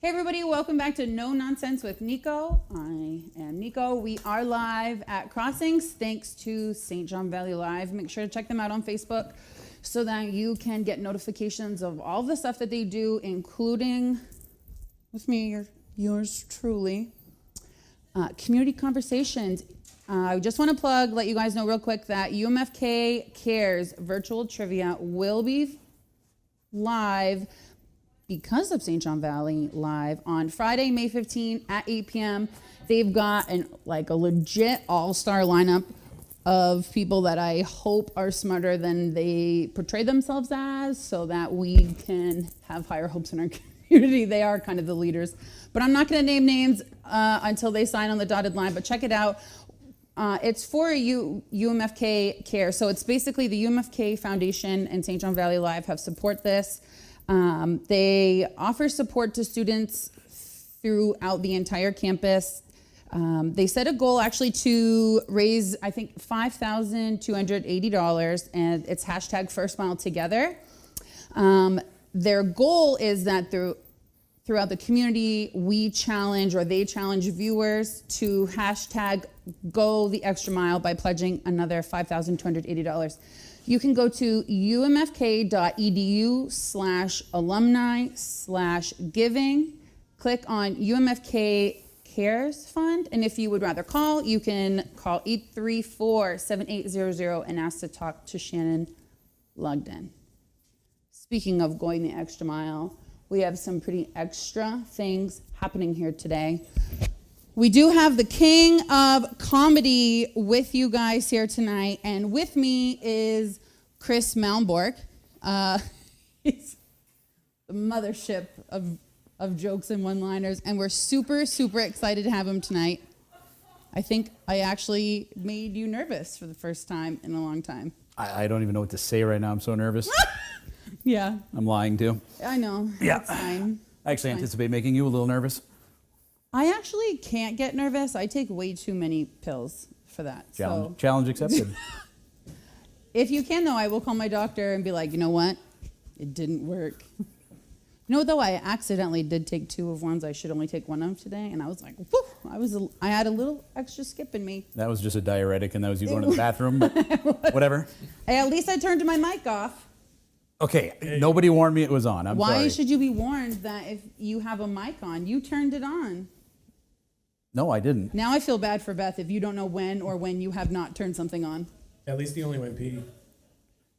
Hey everybody, welcome back to No Nonsense with Nico. I am Nico. We are live at Crossings thanks to St. John Valley Live. Make sure to check them out on Facebook so that you can get notifications of all the stuff that they do, including with me, yours truly, community conversations. I just want to let you guys know real quick that UMFK Cares virtual trivia will be live because of St. John Valley Live on Friday, May 15 at 8 p.m. They've got a legit all-star lineup of people that I hope are smarter than they portray themselves as so that we can have higher hopes in our community. They are kind of the leaders. But I'm not going to name names until they sign on the dotted line, but check it out. It's for UMFK Care. So it's basically the UMFK Foundation and St. John Valley Live have support this. They offer support to students throughout the entire campus. They set a goal actually to raise, I think, $5,280, and it's hashtag First Mile Together. Their goal is that throughout the community, they challenge viewers to hashtag go the extra mile by pledging another $5,280. You can go to umfk.edu/alumni/giving, click on UMFK Cares Fund, and if you would rather call, you can call 834-7800 and ask to talk to Shannon Lugden. Speaking of going the extra mile, we have some pretty extra things happening here today. We do have the king of comedy with you guys here tonight, and with me is Chris Malmborg. He's the mothership of jokes and one-liners, and we're super, super excited to have him tonight. I think I actually made you nervous for the first time in a long time. I don't even know what to say right now. I'm so nervous. Yeah. I'm lying too. I know. Yeah. That's fine. I actually anticipate making you a little nervous. I actually can't get nervous. I take way too many pills for that. Challenge accepted. If you can, though, I will call my doctor and be like, you know what? It didn't work. You know, though, I accidentally did take 2 of ones I should only take 1 of today, and I was like, whew, I had a little extra skip in me. That was just a diuretic, and that was you going to the bathroom, but whatever. Hey, at least I turned my mic off. Okay, nobody warned me it was on. I'm sorry. Why should you be warned that if you have a mic on? You turned it on. No, I didn't. Now I feel bad for Beth if you don't know when you have not turned something on. At least he only went pee.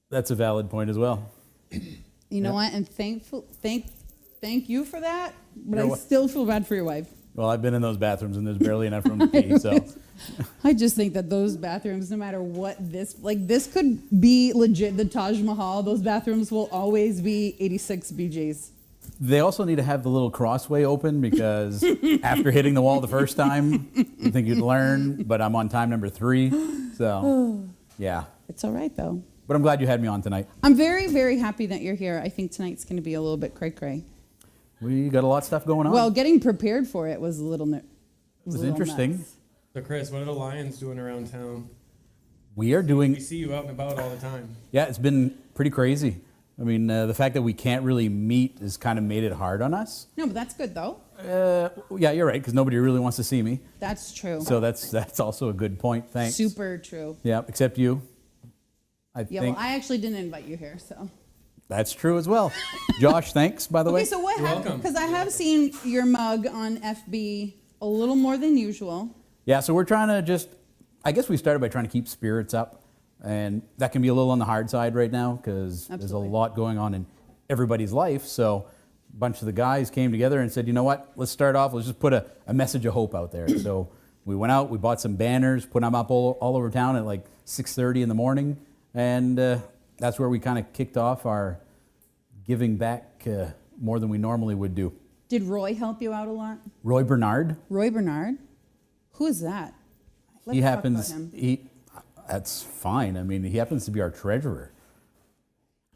That's a valid point as well. You know what? And thank you for that, but I still feel bad for your wife. Well, I've been in those bathrooms and there's barely enough room to pee, so. I just think that those bathrooms, no matter what this could be legit the Taj Mahal, those bathrooms will always be 86 BJs. They also need to have the little crossway open because after hitting the wall the first time, you think you'd learn, but I'm on time number 3, so yeah. It's all right, though. But I'm glad you had me on tonight. I'm very, very happy that you're here. I think tonight's going to be a little bit cray-cray. We got a lot of stuff going on. Well, getting prepared for it was a little It was interesting. Nuts. So, Chris, what are the Lions doing around town? We are doing... We see you out and about all the time. Yeah, it's been pretty crazy. I mean, the fact that we can't really meet has kind of made it hard on us. No, but that's good, though. Yeah, you're right, because nobody really wants to see me. That's true. So that's also a good point. Thanks. Super true. Yeah, except you. Well, I actually didn't invite you here, so. That's true as well. Josh, thanks, by the way. Okay, so what happened? Welcome. Because I have seen your mug on FB a little more than usual. Yeah, so we're trying to I guess we started by trying to keep spirits up. And that can be a little on the hard side right now because there's a lot going on in everybody's life. So a bunch of the guys came together and said, you know what, let's start off, let's just put a message of hope out there. So we went out, we bought some banners, put them up all over town at like 6:30 in the morning. And that's where we kind of kicked off our giving back more than we normally would do. Did Roy help you out a lot? Roy Bernard. Roy Bernard? Who is that? Let's talk about him. That's fine. I mean, he happens to be our treasurer.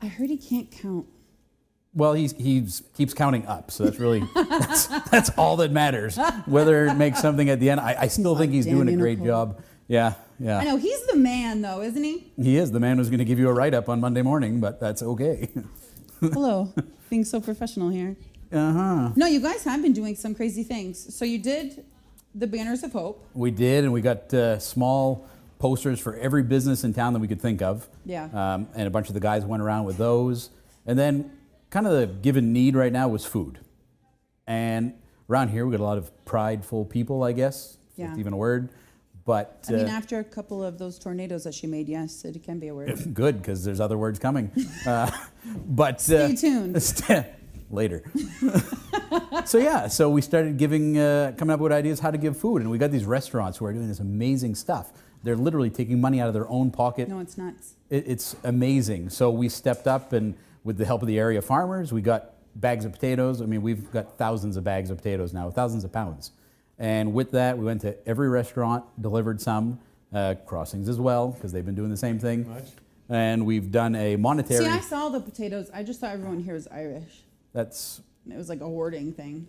I heard he can't count. Well, he keeps counting up, so that's really that's all that matters. Whether it makes something at the end, I still think he's doing a great job. Yeah. I know he's the man, though, isn't he? He is the man who's going to give you a write-up on Monday morning, but that's okay. Hello, being so professional here. No, you guys have been doing some crazy things. So you did the Banners of Hope. We did, and we got small posters for every business in town that we could think of. Yeah. And a bunch of the guys went around with those. And then kind of the given need right now was food. And around here, we got a lot of prideful people, I guess, if Yeah. that's even a word. But I mean, after a couple of those tornadoes that she made, yes, it can be a word. good, because there's other words coming. But Stay tuned. Later. So we started coming up with ideas how to give food, and we got these restaurants who are doing this amazing stuff. They're literally taking money out of their own pocket. No, it's nuts. It's amazing. So we stepped up, and with the help of the area farmers, we got bags of potatoes. I mean, we've got thousands of bags of potatoes now, thousands of pounds. And with that, we went to every restaurant, delivered some, Crossings as well, because they've been doing the same thing. Much. And we've done a monetary. See, I saw the potatoes. I just thought everyone here was Irish. That's It was like a hoarding thing.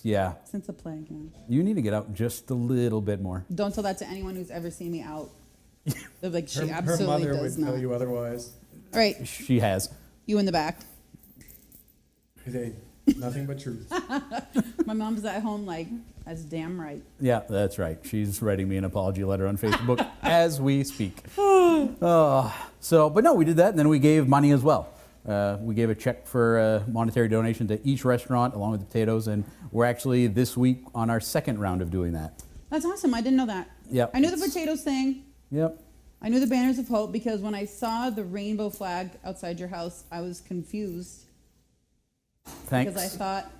yeah. Since the plague, yeah. You need to get out just a little bit more. Don't tell that to anyone who's ever seen me out. They're like, she Her absolutely mother would does not. tell you otherwise. All right, She has. you in the back. Hey, nothing but truth. My mom's at home like, that's damn right. Yeah, that's right. She's writing me an apology letter on Facebook as we speak. But no, we did that, and then we gave money as well. We gave a check for a monetary donation to each restaurant along with the potatoes, and we're actually this week on our second round of doing that. That's awesome. I didn't know that. Yep. I knew the potatoes thing. Yep. I knew the Banners of Hope because when I saw the rainbow flag outside your house, I was confused. Thanks. Because I thought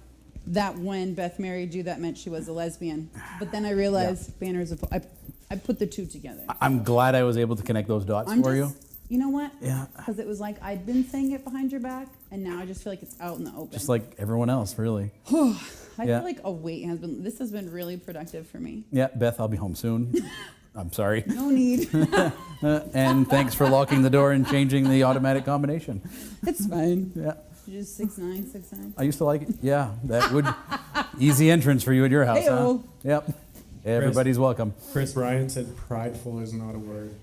that when Beth married you, that meant she was a lesbian. But then I realized Banners of Hope. I put the two together. I'm glad I was able to connect those dots for you. You know what? Yeah. Because it was like I'd been saying it behind your back, and now I just feel like it's out in the open. Just like everyone else, really. I Yeah. feel like a weight has been. This has been really productive for me. Yeah, Beth, I'll be home soon. I'm sorry. No need. And thanks for locking the door and changing the automatic combination. It's fine. Yeah. You just 6'9", 6'9". I used to like it. Yeah, that would easy entrance for you at your house, huh? Hey-o. Yep. Everybody's welcome. Chris Ryan said prideful is not a word.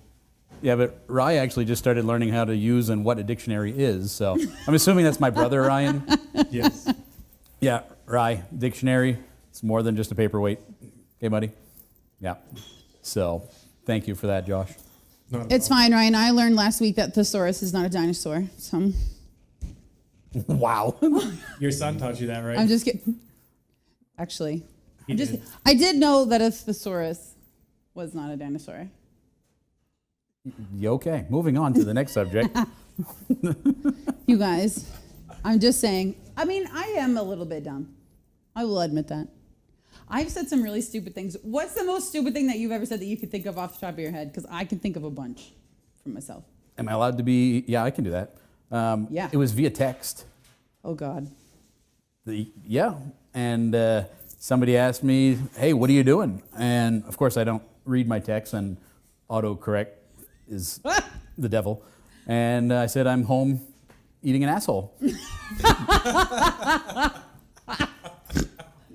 Yeah, but Rye actually just started learning how to use and what a dictionary is. So I'm assuming that's my brother, Ryan. Yes. Yeah, Rye, dictionary. It's more than just a paperweight. Okay, buddy? Yeah. So thank you for that, Josh. Not a It's problem. fine, Ryan. I learned last week that thesaurus is not a dinosaur. So Wow. Your son taught you that, right? I'm just kidding. Actually, He did. I did know that a thesaurus was not a dinosaur. Okay, moving on to the next subject. You guys, I'm just saying. I mean, I am a little bit dumb. I will admit that. I've said some really stupid things. What's the most stupid thing that you've ever said that you could think of off the top of your head? Because I can think of a bunch for myself. Am I allowed to be? Yeah, I can do that. Yeah. It was via text. Oh, God. And somebody asked me, hey, what are you doing? And of course I don't read my text, and autocorrect is the devil. And I said, I'm home eating an asshole.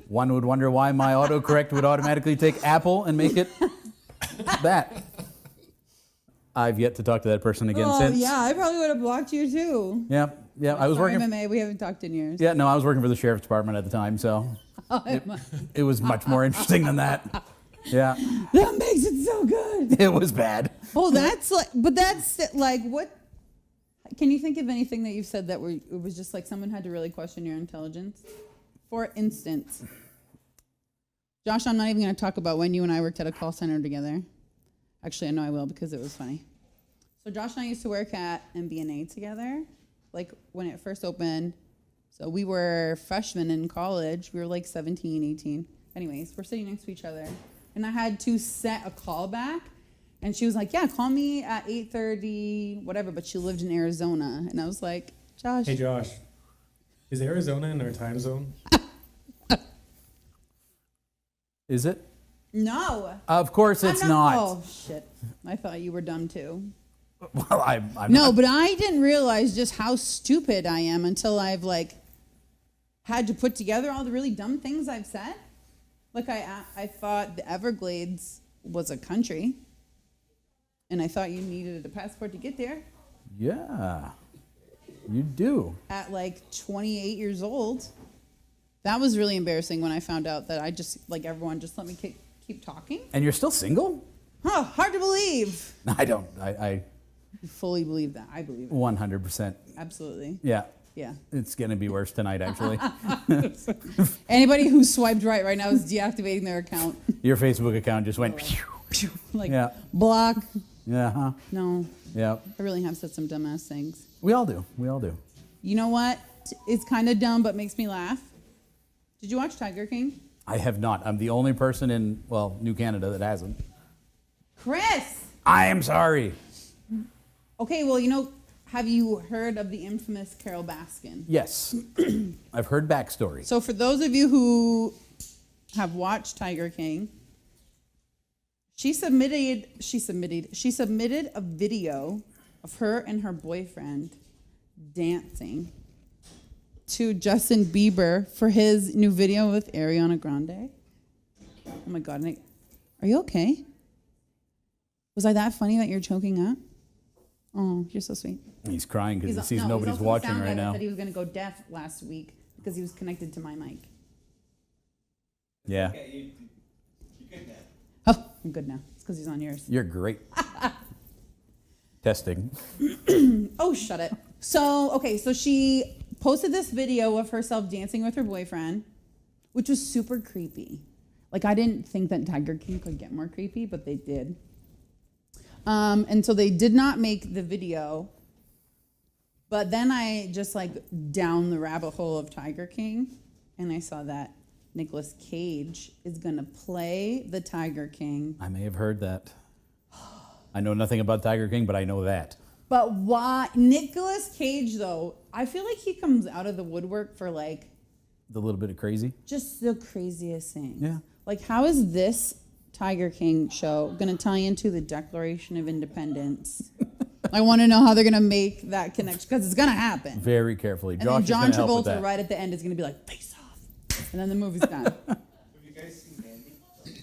One would wonder why my autocorrect would automatically take apple and make it that. I've yet to talk to that person again since. Yeah, I probably would have blocked you too. Yeah. I was Sorry, working. MMA, we haven't talked in years. Yeah, no, I was working for the sheriff's department at the time, so it was much more interesting than that. Yeah, That makes it so good. it was bad. Oh, that's like what? Can you think of anything that you've said that it was just like someone had to really question your intelligence? For instance, Josh, I'm not even going to talk about when you and I worked at a call center together. Actually, I know I will because it was funny. So Josh and I used to work at MBNA together, like when it first opened. So we were freshmen in college. We were like 17, 18. Anyways, we're sitting next to each other. And I had to set a call back. And she was like, yeah, call me at 8:30, whatever. But she lived in Arizona. And I was like, Josh. Hey, Josh. Is Arizona in our time zone? Is it? No. Of course it's not. Oh, shit. I thought you were dumb too. Well, I'm No, not. but I didn't realize just how stupid I am until I've like had to put together all the really dumb things I've said. Like I thought the Everglades was a country, and I thought you needed a passport to get there. Yeah, you do. At like 28 years old. That was really embarrassing when I found out that I just, like, everyone just let me keep talking. And you're still single? Huh, hard to believe. I don't. I Fully believe that. I believe it. 100%. Absolutely. Yeah. Yeah. It's going to be worse tonight, actually. Anybody who swiped right now is deactivating their account. Your Facebook account just went. Like, Yeah. block. Yeah, huh? No, Yeah. I really have said some dumbass things. We all do. We all do. You know what? It's kind of dumb, but makes me laugh. Did you watch Tiger King? I have not. I'm the only person in, well, New Canada that hasn't. Chris! I am sorry. Okay, well, you know, have you heard of the infamous Carol Baskin? Yes. I've heard backstory. So for those of you who have watched Tiger King, she submitted a video of her and her boyfriend dancing to Justin Bieber for his new video with Ariana Grande. Oh my God, Nick, are you okay? Was I that funny that you're choking up? Oh, you're so sweet. He's crying because he sees no, nobody's he's also watching sound right guy that now. said he was going to go deaf last week because he was connected to my mic. Yeah. You good now? Oh, I'm good now. It's because he's on yours. You're great. Testing. Oh, shut it. So she posted this video of herself dancing with her boyfriend, which was super creepy. Like, I didn't think that Tiger King could get more creepy, but they did. And so they did not make the video. But then I just like down the rabbit hole of Tiger King, and I saw that Nicolas Cage is going to play the Tiger King. I may have heard that. I know nothing about Tiger King, but I know that. But why? Nicolas Cage, though, I feel like he comes out of the woodwork for like The little bit of crazy. just the craziest thing. Yeah. Like, how is this Tiger King show going to tie into the Declaration of Independence? I want to know how they're going to make that connection, because it's going to happen. Very carefully. And Josh then is John gonna help with Travolta that. right at the end is going to be like, face off. And then the movie's done. Have you guys seen Mandy?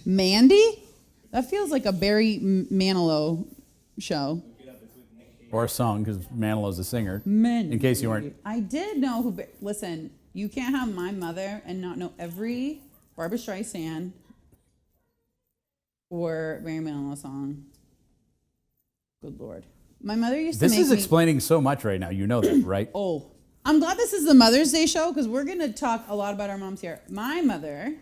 Mandy? That feels like a Barry Manilow show. Or a song, because Manilow's a singer. Mandy. In case you weren't. I did know who. Listen, you can't have my mother and not know every Barbra Streisand or Barry Manilow song. Good Lord. My mother used to This make is me... explaining so much right now. You know that, right? Oh, I'm glad this is the Mother's Day show, because we're going to talk a lot about our moms here. My mother,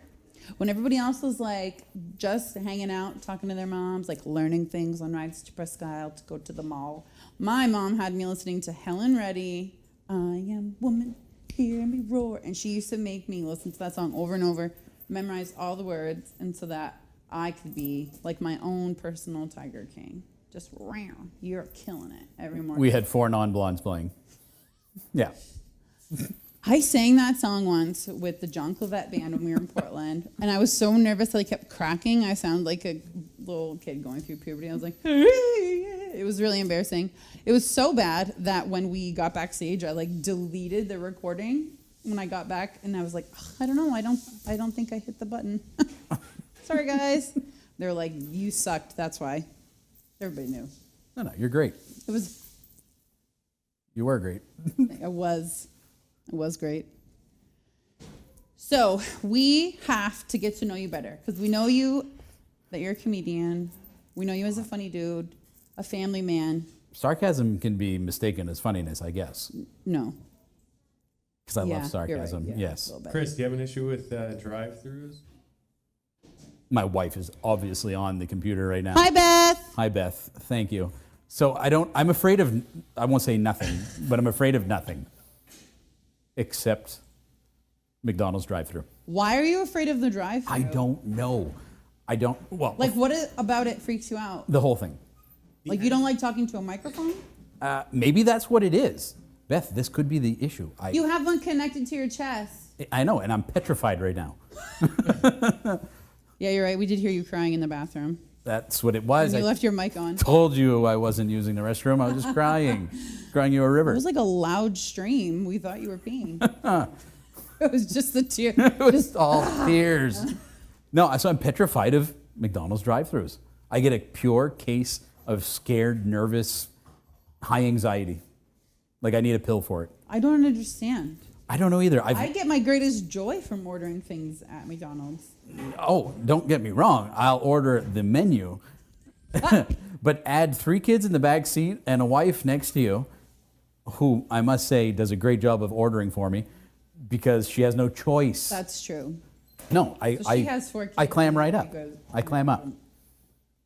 when everybody else was like just hanging out, talking to their moms, like learning things on rides to Presque Isle to go to the mall, my mom had me listening to Helen Reddy, I Am Woman, Hear Me Roar. And she used to make me listen to that song over and over, memorize all the words, and so that I could be like my own personal Tiger King. Just round. You're killing it every morning. We had 4 non-blondes playing. Yeah. I sang that song once with the John Clavette band when we were in Portland, and I was so nervous that I kept cracking. I sounded like a little kid going through puberty. I was like, it was really embarrassing. It was so bad that when we got backstage, I like deleted the recording when I got back, and I was like, I don't know, I don't think I hit the button. Sorry, guys. They're like, you sucked. That's why. Everybody knew. No, you're great. It was. You were great. It was great. So we have to get to know you better, because we know you, that you're a comedian. We know you as a funny dude, a family man. Sarcasm can be mistaken as funniness, I guess. No. Because I Yeah, love you're right. sarcasm. Yeah, Yes. a little bit. Chris, do you have an issue with drive-throughs? My wife is obviously on the computer right now. Hi, Beth. Hi, Beth. Thank you. So I'm afraid of, I won't say nothing, but I'm afraid of nothing except McDonald's drive-thru. Why are you afraid of the drive-thru? I don't know. Like, what about it freaks you out? The whole thing. Like, you don't like talking to a microphone? Maybe that's what it is. Beth, this could be the issue. You have one connected to your chest. I know, and I'm petrified right now. Yeah, you're right. We did hear you crying in the bathroom. That's what it was. And you I less your mic on. told you I wasn't using the restroom. I was just crying. Crying you a river. It was like a loud stream. We thought you were peeing. It was just the tear. It was all tears. No, so I'm petrified of McDonald's drive-thrus. I get a pure case of scared, nervous, high anxiety. Like I need a pill for it. I don't understand. I don't know either. I get my greatest joy from ordering things at McDonald's. Oh, don't get me wrong. I'll order the menu, but add 3 kids in the back seat and a wife next to you, who I must say does a great job of ordering for me because she has no choice. That's true. No, So she has 4 kids. I clam right up. I clam up.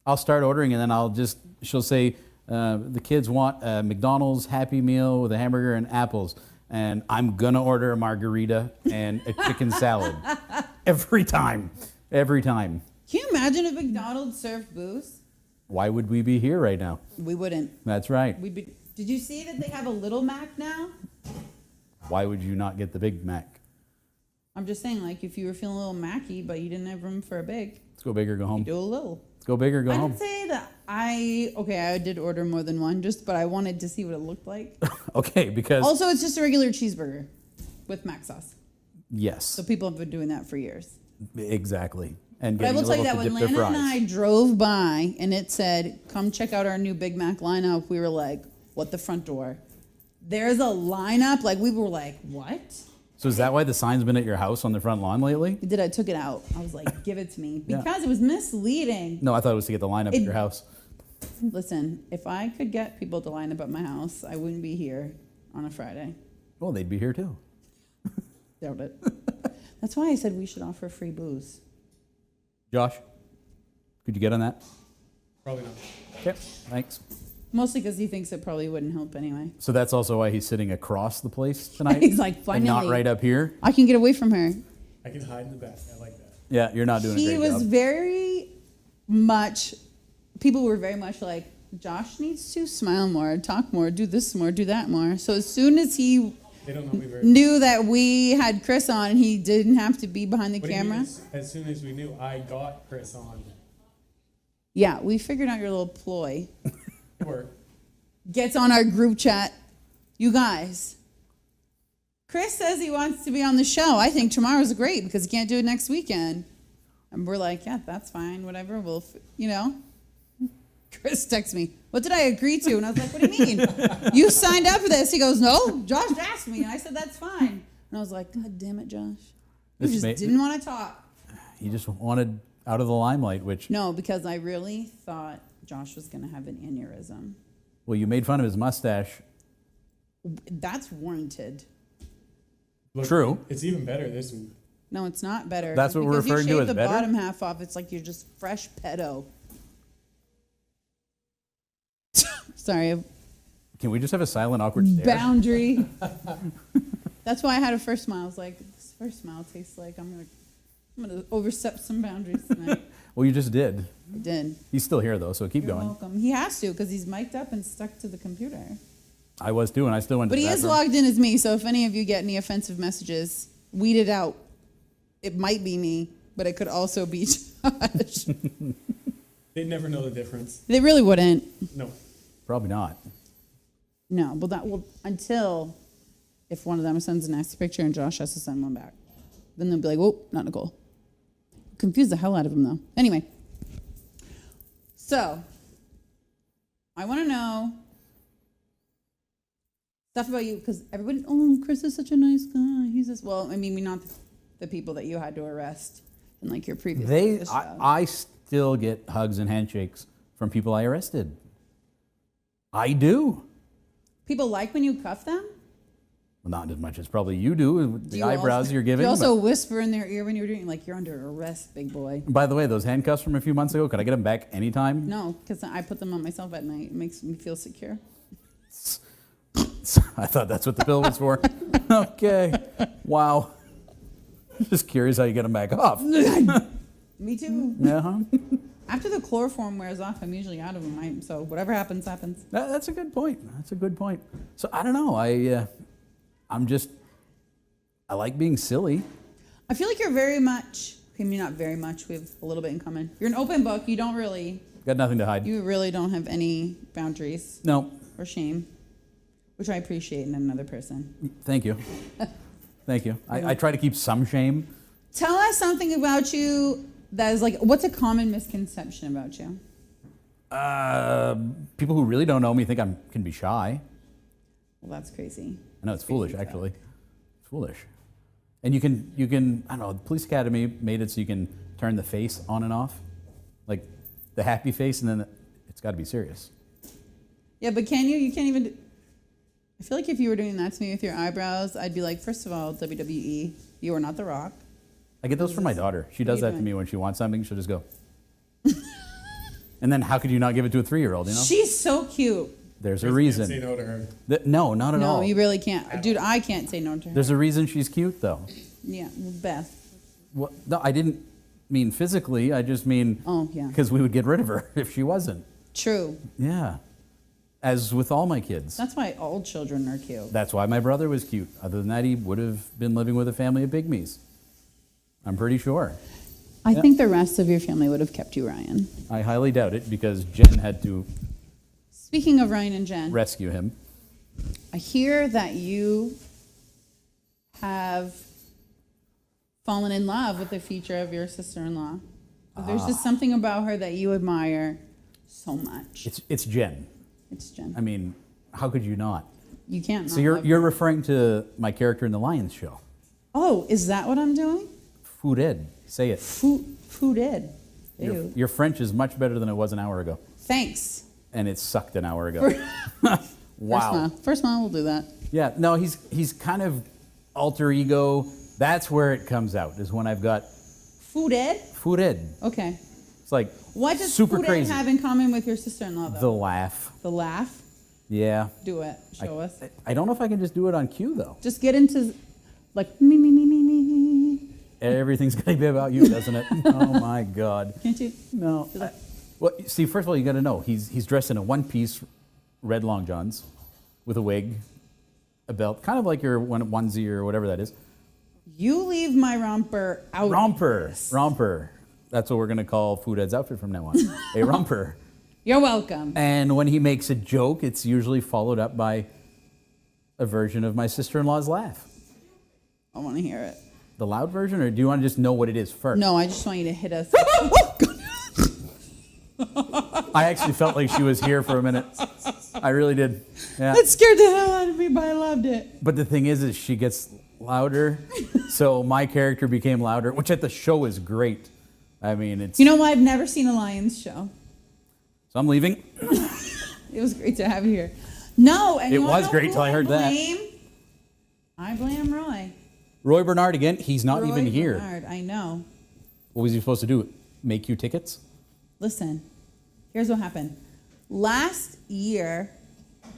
I'll start ordering and then she'll say, the kids want a McDonald's Happy Meal with a hamburger and apples. And I'm going to order a margarita and a chicken salad. Every time. Every time. Can you imagine if McDonald's served booze? Why would we be here right now? We wouldn't. That's right. Did you see that they have a Little Mac now? Why would you not get the Big Mac? I'm just saying, like, if you were feeling a little Macky, but you didn't have room for a big, Let's go big or go home. do a little. Let's go big or go I home. would say that I did order more than one, but I wanted to see what it looked like. Okay, because... Also, it's just a regular cheeseburger with mac sauce. Yes, So people have been doing that for years. exactly. And But I getting will a tell you little that to when dip their Lana and fries. I drove by and it said, come check out our new Big Mac lineup, we were like, what, the front door? There's a lineup? Like, we were like, what? So is that why the sign's been at your house on the front lawn lately? I took it out. I was like, give it to me. Yeah. Because it was misleading. No, I thought it was to get the lineup at your house. Listen, if I could get people to line up at my house, I wouldn't be here on a Friday. Well, they'd be here too. Doubt it. That's why I said we should offer free booze. Josh, could you get on that? Probably not. Okay, thanks. Mostly because he thinks it probably wouldn't help anyway. So that's also why he's sitting across the place tonight? He's like, And not finally. right up here? I can get away from her. I can hide in the back. I like that. Yeah, you're not doing a He great was job. very much, people were very much like, Josh needs to smile more, talk more, do this more, do that more. So as soon as he They don't know me very knew that we had Chris on and he didn't have to be behind the What do you mean, camera. as soon as we knew, I got Chris on. Yeah, we figured out your little ploy. It worked. Gets on our group chat. You guys, Chris says he wants to be on the show. I think tomorrow's great because he can't do it next weekend. And we're like, yeah, that's fine, whatever. We'll, Chris texts me, what did I agree to? And I was like, what do you mean? You signed up for this. He goes, no, Josh asked me. And I said, that's fine. And I was like, God damn it, Josh. You This just may- didn't want to talk. He just wanted out of the limelight, which, No, because I really thought Josh was going to have an aneurysm. well, you made fun of his mustache. That's warranted. Look, True. It's even better this week. No, it's not better. That's what we're Because you referring to shave as the better? bottom half off. It's like you're just fresh pedo. Sorry, Can we just have a silent, awkward stare? boundary. That's why I had a first smile. I was like, this first smile tastes like I'm gonna overstep some boundaries tonight. Well, you just did. I did. He's still here, though, so keep You're going. welcome. He has to because he's mic'd up and stuck to the computer. I was too, and I still went to But the he is bathroom. logged in as me, so if any of you get any offensive messages, weed it out. It might be me, but it could also be Josh. They'd never know the difference. They really wouldn't. No. Probably not. No, but that will until if one of them sends a nasty picture and Josh has to send one back. Then they'll be like, whoa, not Nicole. Confuse the hell out of him though. Anyway. So I want to know stuff about you because everybody, oh, Chris is such a nice guy. He's this, well, I mean, not the people that you had to arrest in like your previous show. I still get hugs and handshakes from people I arrested. I do. People like when you cuff them? Well, not as much as probably you do with the you eyebrows also, you're giving. You also but- whisper in their ear when you're doing like you're under arrest, big boy. By the way, those handcuffs from a few months ago, could I get them back anytime? No, because I put them on myself at night. It makes me feel secure. I thought that's what the bill was for. Okay. Wow. Just curious how you get them back off. Me too. Uh-huh. After the chloroform wears off, I'm usually out of them. So whatever happens, happens. That's a good point. That's a good point. So I don't know. I like being silly. I feel like you're very much, I mean, not very much, we have a little bit in common. You're an open book. You don't really, Got nothing to hide. you really don't have any boundaries No. or shame, which I appreciate in another person. Thank you. Thank you. I try to keep some shame. Tell us something about you that is like, what's a common misconception about you? People who really don't know me think I can be shy. Well, that's crazy. I know it's foolish, actually. It's foolish. And you can I don't know, the police academy made it so you can turn the face on and off. Like the happy face, and then it's got to be serious. Yeah, but can you? You can't even. I feel like if you were doing that to me with your eyebrows, I'd be like, first of all, WWE, you are not The Rock. I get those from my daughter. She does that to me when she wants something. She'll just go. And then how could you not give it to a 3-year-old, you know? She's so cute. There's a Can't reason. say no to her. No, not at all. No, you really can't. Dude, I can't say no to her. There's a reason she's cute, though. Yeah, Beth. Well, no, I didn't mean physically. I just mean Oh, yeah. because we would get rid of her if she wasn't. True. Yeah. As with all my kids. That's why all children are cute. That's why my brother was cute. Other than that, he would have been living with a family of pygmies. I'm pretty sure. I think the rest of your family would have kept you, Ryan. I highly doubt it because Jen had to Speaking of Ryan and Jen, rescue him. I hear that you have fallen in love with the feature of your sister-in-law. There's just something about her that you admire so much. It's Jen. It's Jen. I mean, how could you not? You can't. So not you're love you're her. referring to my character in the Lions show. Oh, is that what I'm doing? Food Ed. Say it. Food Ed. Ew. Your French is much better than it was an hour ago. Thanks. And it sucked an hour ago. Wow. First smile, we'll do that. Yeah, no, he's kind of alter ego. That's where it comes out, is when I've got Food Ed? Food Ed. Okay. It's like What does super Food crazy. Ed have in common with your sister-in-law, though? The laugh. The laugh? Yeah. Do it. Show us. I don't know if I can just do it on cue, though. Just get into, like, me. Everything's going to be about you, doesn't it? Oh, my God. Can't you? No. Well, see, first of all, you got to know, he's dressed in a one-piece red long johns with a wig, a belt, kind of like your onesie or whatever that is. You leave my romper out. Romper. That's what we're going to call Food Ed's outfit from now on. A romper. You're welcome. And when he makes a joke, it's usually followed up by a version of my sister-in-law's laugh. I want to hear it. The loud version, or do you want to just know what it is first? No, I just want you to hit us. I actually felt like she was here for a minute. I really did. Yeah. That scared the hell out of me, but I loved it. But the thing is she gets louder. So my character became louder, which at the show is great. I mean, it's... You know what? I've never seen a Lions show. So I'm leaving. It was great to have you here. No, and It you wanna was know great who till I heard that. I blame Roy. Roy Bernard again. He's not even Roy here. Bernard, I know. What was he supposed to do? Make you tickets? Listen, here's what happened. Last year,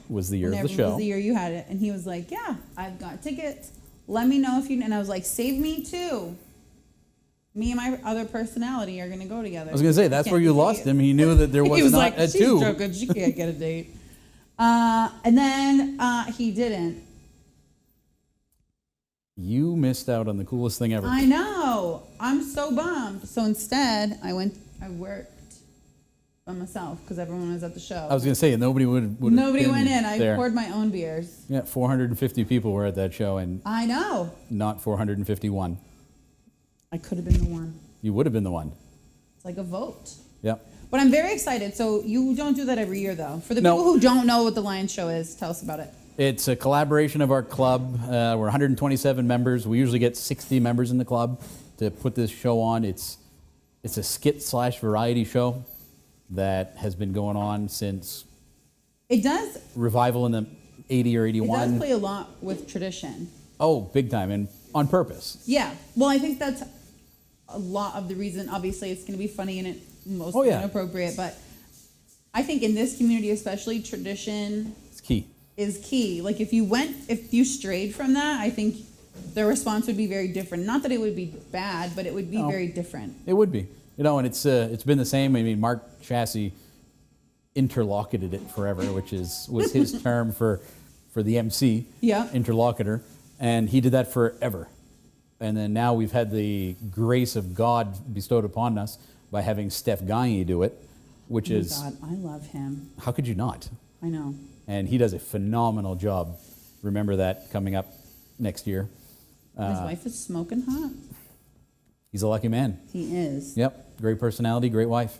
Was the year of whenever the show. was the year you had it, and he was like, "Yeah, I've got tickets. Let me know if you." And I was like, "Save me too. Me and my other personality are gonna go together." I was going to say, that's where you lost him. He knew that there was, He was not like, a "She's two. joking. She can't get a date." And then he didn't. You missed out on the coolest thing ever. I know. I'm so bummed. So instead, I worked by myself because everyone was at the show. I was going to say, nobody would Nobody went in. I there. poured my own beers. Yeah, 450 people were at that show and I know. not 451. I could have been the one. You would have been the one. It's like a vote. Yep. But I'm very excited. So you don't do that every year, though. For the No. people who don't know what the Lions Show is, tell us about it. It's a collaboration of our club. We're 127 members. We usually get 60 members in the club to put this show on. It's a skit/variety show that has been going on since It does. revival in the 80 or It does 81. play a lot with tradition. Oh, big time, and on purpose. Yeah. Well, I think that's a lot of the reason. Obviously, it's going to be funny and mostly Oh, yeah. inappropriate, but I think in this community, especially, tradition It's key. is key. Like if you strayed from that, I think the response would be very different. Not that it would be bad, but it would be No. very different. It would be. And it's been the same. I mean, Mark Chassis interlocuted it forever, which was his term for the MC. Yeah. Interlocutor. And he did that forever. And then now we've had the grace of God bestowed upon us by having Steph Gagne do it, which Oh my is, God, I love him. how could you not? I know. And he does a phenomenal job. Remember that coming up next year. His wife is smoking hot. He's a lucky man. He is. Yep, great personality, great wife.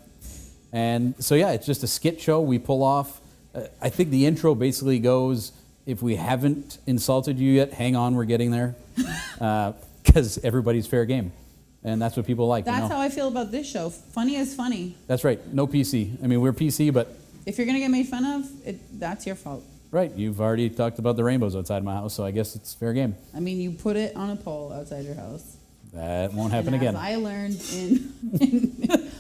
And so, yeah, it's just a skit show we pull off. I think the intro basically goes, if we haven't insulted you yet, hang on, we're getting there. Because everybody's fair game. And that's what people like. That's how I feel about this show. Funny is funny. That's right. No PC. I mean, we're PC, but... If you're going to get made fun of, that's your fault. Right. You've already talked about the rainbows outside my house, so I guess it's fair game. I mean, you put it on a pole outside your house. That won't happen And again. as I learned in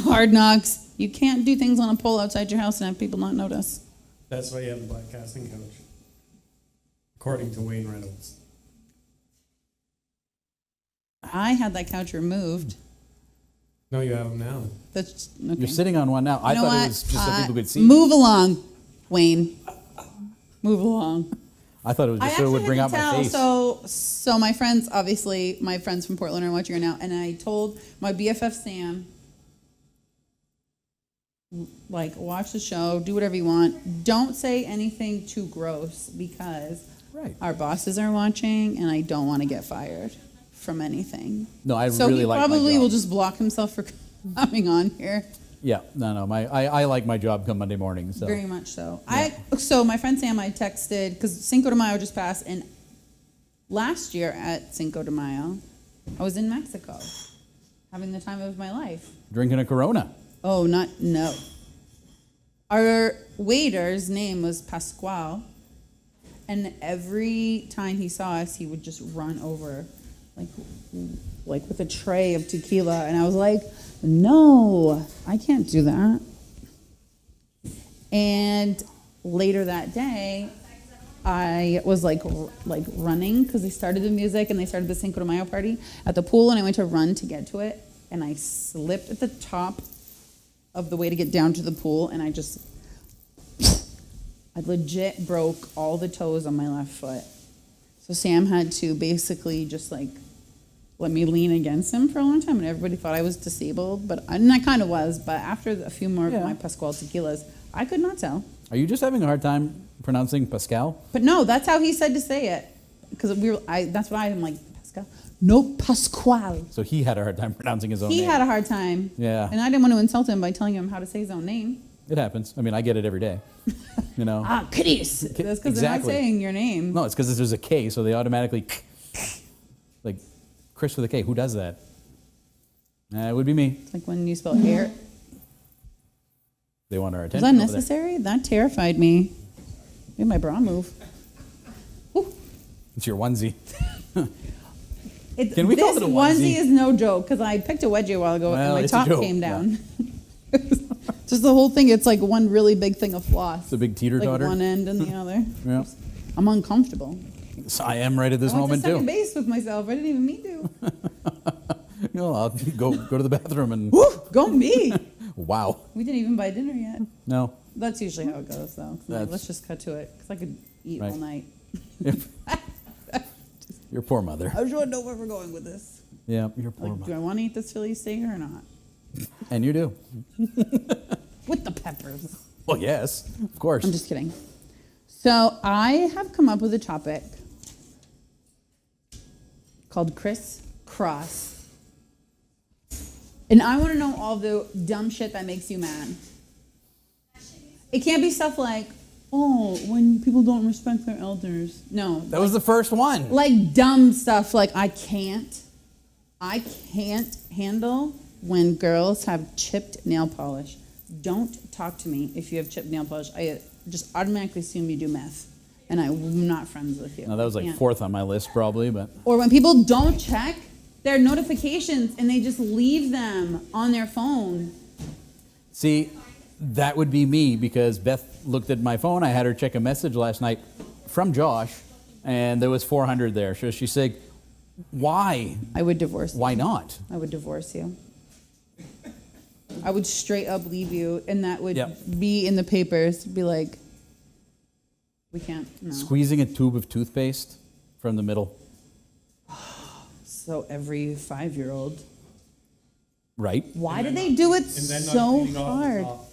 Hard Knocks, you can't do things on a pole outside your house and have people not notice. That's why you have the black casting couch. According to Wayne Reynolds. I had that couch removed. No, you have them now. That's okay. You're sitting on one now. I You know thought what? it was just so people could see. Move along, Wayne. Move along. I thought it was just so it would bring out my face. So my friends, obviously, my friends from Portland are watching right now, and I told my BFF Sam, like, watch the show, do whatever you want. Don't say anything too gross because Right. our bosses are watching, and I don't want to get fired from anything. No, I So really he like my probably job. will just block himself for coming on here. Yeah, no. I like my job come Monday morning. So Very much so. Yeah. So my friend Sam, I texted, because Cinco de Mayo just passed, and last year at Cinco de Mayo, I was in Mexico, having the time of my life. drinking a Corona. Oh, no. Our waiter's name was Pascual, and every time he saw us, he would just run over, like with a tray of tequila, and I was like, no, I can't do that. And later that day, I was like running because they started the music and they started the Cinco de Mayo party at the pool, and I went to run to get to it, and I slipped at the top of the way to get down to the pool, and I legit broke all the toes on my left foot. So Sam had to basically just like let me lean against him for a long time, and everybody thought I was disabled, and I kind of was, but after a few more of my Pascual tequilas, I could not tell. Are you just having a hard time pronouncing Pascal? But no, that's how he said to say it, because that's what I'm like, Pascal. No, Pascual. So he had a hard time pronouncing his own He name. had a hard time. Yeah. And I didn't want to insult him by telling him how to say his own name. It happens. I mean, I get it every day. You know. Chris. That's because they're not Exactly. saying your name. No, it's because there's a K, so they automatically like Chris with a K. Who does that? It would be me. It's like when you spell hair. They want our Was attention. that over there. necessary? That terrified me. Made my bra move. Ooh. It's your onesie. Can we this call it a onesie? is no joke, because I picked a wedgie a while ago Well, and my it's a top joke, came down. Just the whole thing, it's like one really big thing of floss. It's a big teeter-totter. Like one end and the other. Yeah. I'm uncomfortable. So I am right at this I went moment to second too. base with myself. I didn't even mean to. No, I'll go to the bathroom and Woo! Go me! wow. We didn't even buy dinner yet. No. That's usually how it goes, though. That's- Let's just cut to it, because I could eat Right. all night. Your poor mother. I just want to know where we're going with this. Yeah, your poor Like, do mother. I want to eat this Philly steak or not? And you do. With the peppers. Well, yes, of course. I'm just kidding. So I have come up with a topic called Criss Cross. And I want to know all the dumb shit that makes you mad. It can't be stuff like, oh, when people don't respect their elders. No. That was the first one. Like dumb stuff like I can't handle when girls have chipped nail polish. Don't talk to me if you have chipped nail polish. I just automatically assume you do meth, and I'm not friends with you. No, that was like Can't. fourth on my list probably, but Or when people don't check their notifications and they just leave them on their phone. see, that would be me because Beth looked at my phone. I had her check a message last night from Josh, and there was 400 there. So she's saying, why? I would divorce you. Why not? I would divorce you. I would straight up leave you, and that would Yep. be in the papers. Be like, we can't. No. Squeezing a tube of toothpaste from the middle. So every 5-year-old. Right? Why do they do it And then not so cleaning off the hard? top.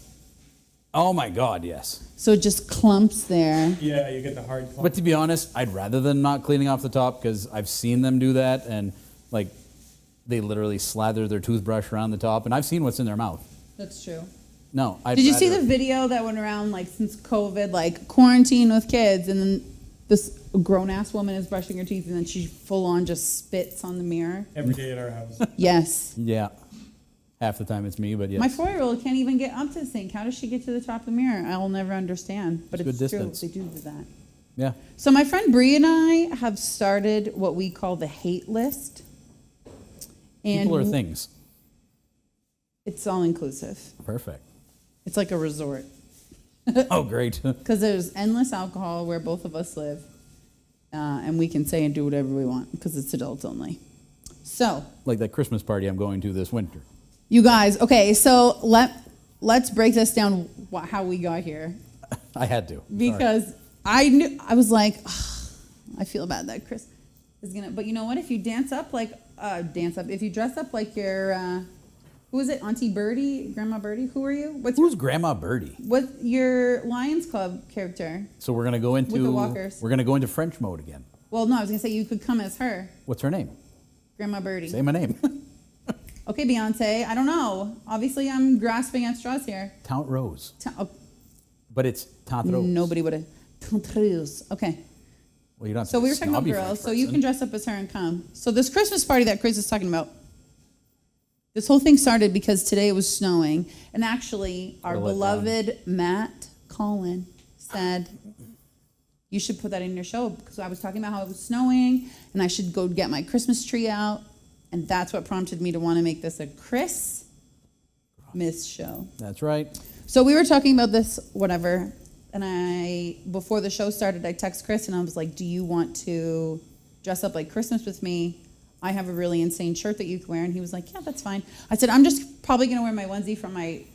Oh my God, yes. So it just clumps there. Yeah, you get the hard clump. But to be honest, I'd rather than not cleaning off the top because I've seen them do that and like they literally slather their toothbrush around the top and I've seen what's in their mouth. That's true. No, I'd Did you see rather- the video that went around like since COVID, like quarantine with kids, and then this grown-ass woman is brushing her teeth and then she full-on just spits on the mirror. Every day at our house. Yes. Yeah. Half the time it's me, but yes. My 4-year-old can't even get up to the sink. How does she get to the top of the mirror? I'll never understand. But It's it's good true. distance. They do that. Yeah. So my friend Bree and I have started what we call the hate list. And People or things. it's all inclusive. Perfect. It's like a resort. Oh, great. Because there's endless alcohol where both of us live. And we can say and do whatever we want because it's adults only. So, Like that Christmas party I'm going to this winter. you guys, okay, so let's break this down how we got here. I had to. Sorry. Because I was like, I feel bad that Chris is gonna. But you know what? If you if you dress up like your, who is it? Auntie Birdie, Grandma Birdie. Who are you? Who's Grandma Birdie? What's your Lions Club character? So we're gonna go into With the walkers. We're gonna go into French mode again. Well, no, I was gonna say you could come as her, What's her name? Grandma Birdie. Say my name. Okay, Beyonce. I don't know. Obviously, I'm grasping at straws here. Tante Rose. Oh, But it's Tante Rose. nobody would have. Okay. Well, you don't have So to we be were a talking about snobby girls, French so you person. can dress up as her and come. So this Christmas party that Chris is talking about, this whole thing started because today it was snowing, and actually our What a letdown. beloved Matt Collin said, you should put that in your show, because I was talking about how it was snowing, and I should go get my Christmas tree out, and that's what prompted me to want to make this a Christmas show. That's right. So we were talking about this, whatever, and before the show started, I text Chris and I was like, do you want to dress up like Christmas with me? I have a really insane shirt that you can wear. And he was like, yeah, that's fine. I said, I'm just probably going to wear my onesie from my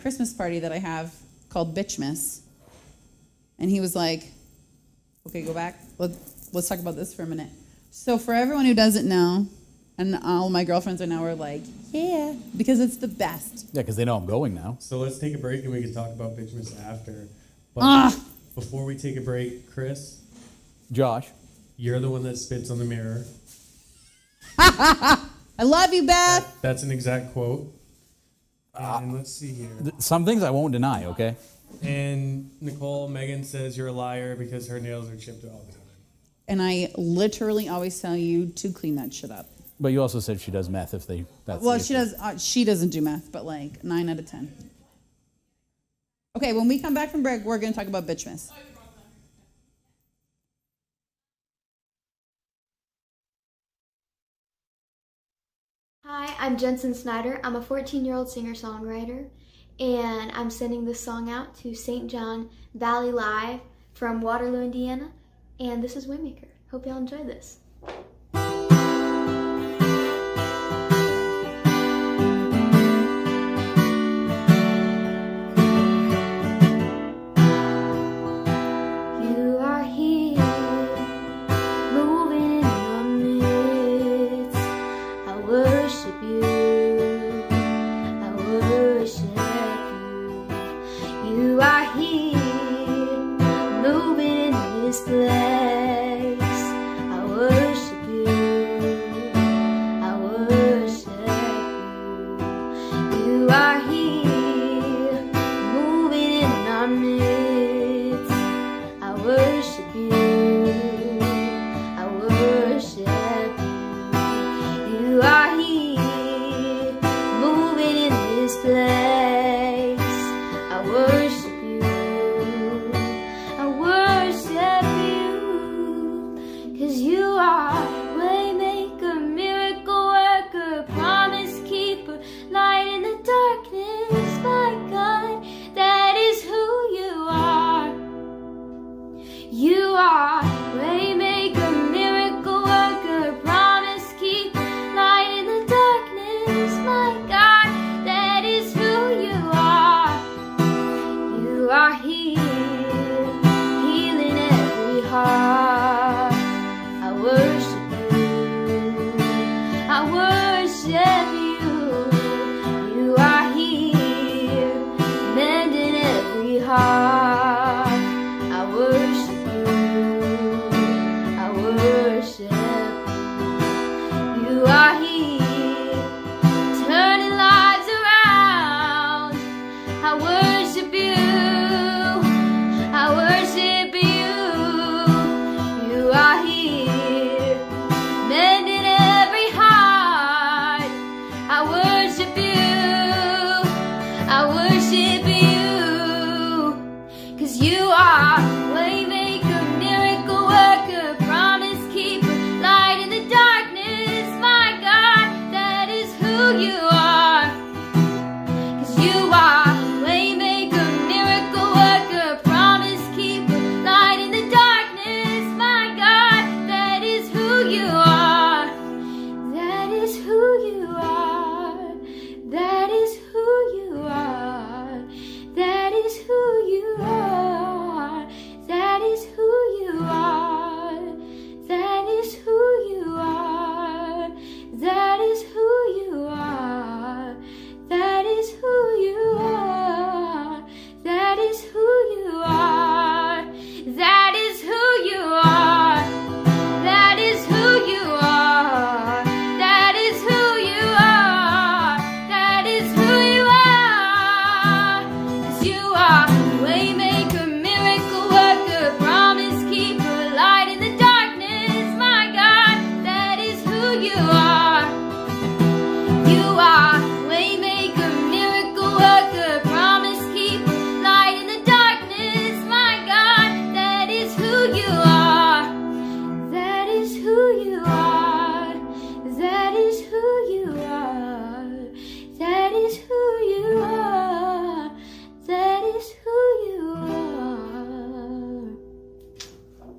Christmas party that I have called Bitchmas. And he was like, okay, go back. Let's talk about this for a minute. So for everyone who doesn't know, and all my girlfriends are now are like, yeah, because it's the best. Yeah, because they know I'm going now. So let's take a break and we can talk about Bitchmas after. But before we take a break, Chris, Josh. you're the one that spits on the mirror. I love you, Beth. That's an exact quote. And let's see here. Some things I won't deny, okay? And Megan says you're a liar because her nails are chipped all the time. And I literally always tell you to clean that shit up. But you also said she does meth if they... That's Well, the she issue. does. She doesn't do math, but like 9 out of 10. Okay, when we come back from break, we're going to talk about Bitchmas. Hi, I'm Jensen Snyder. I'm a 14-year-old singer-songwriter, and I'm sending this song out to St. John Valley Live from Waterloo, Indiana, and this is Waymaker. Hope y'all enjoy this. You are here, moving in our midst. I worship you, I worship you. You are here, moving in this place. I worship you, I worship you. You are here, moving in our midst. I worship you, I worship you. You are here, moving in this place. I worship you, I worship you. 'Cause you are waymaker, miracle worker, promise keeper, light in the darkness, my God, that is who you are. You are waymaker, miracle worker, promise keeper, light in the darkness, my God, that is who you are. You are here, healing every heart. I worship you, I worship you. You are here, mending every heart. I worship you,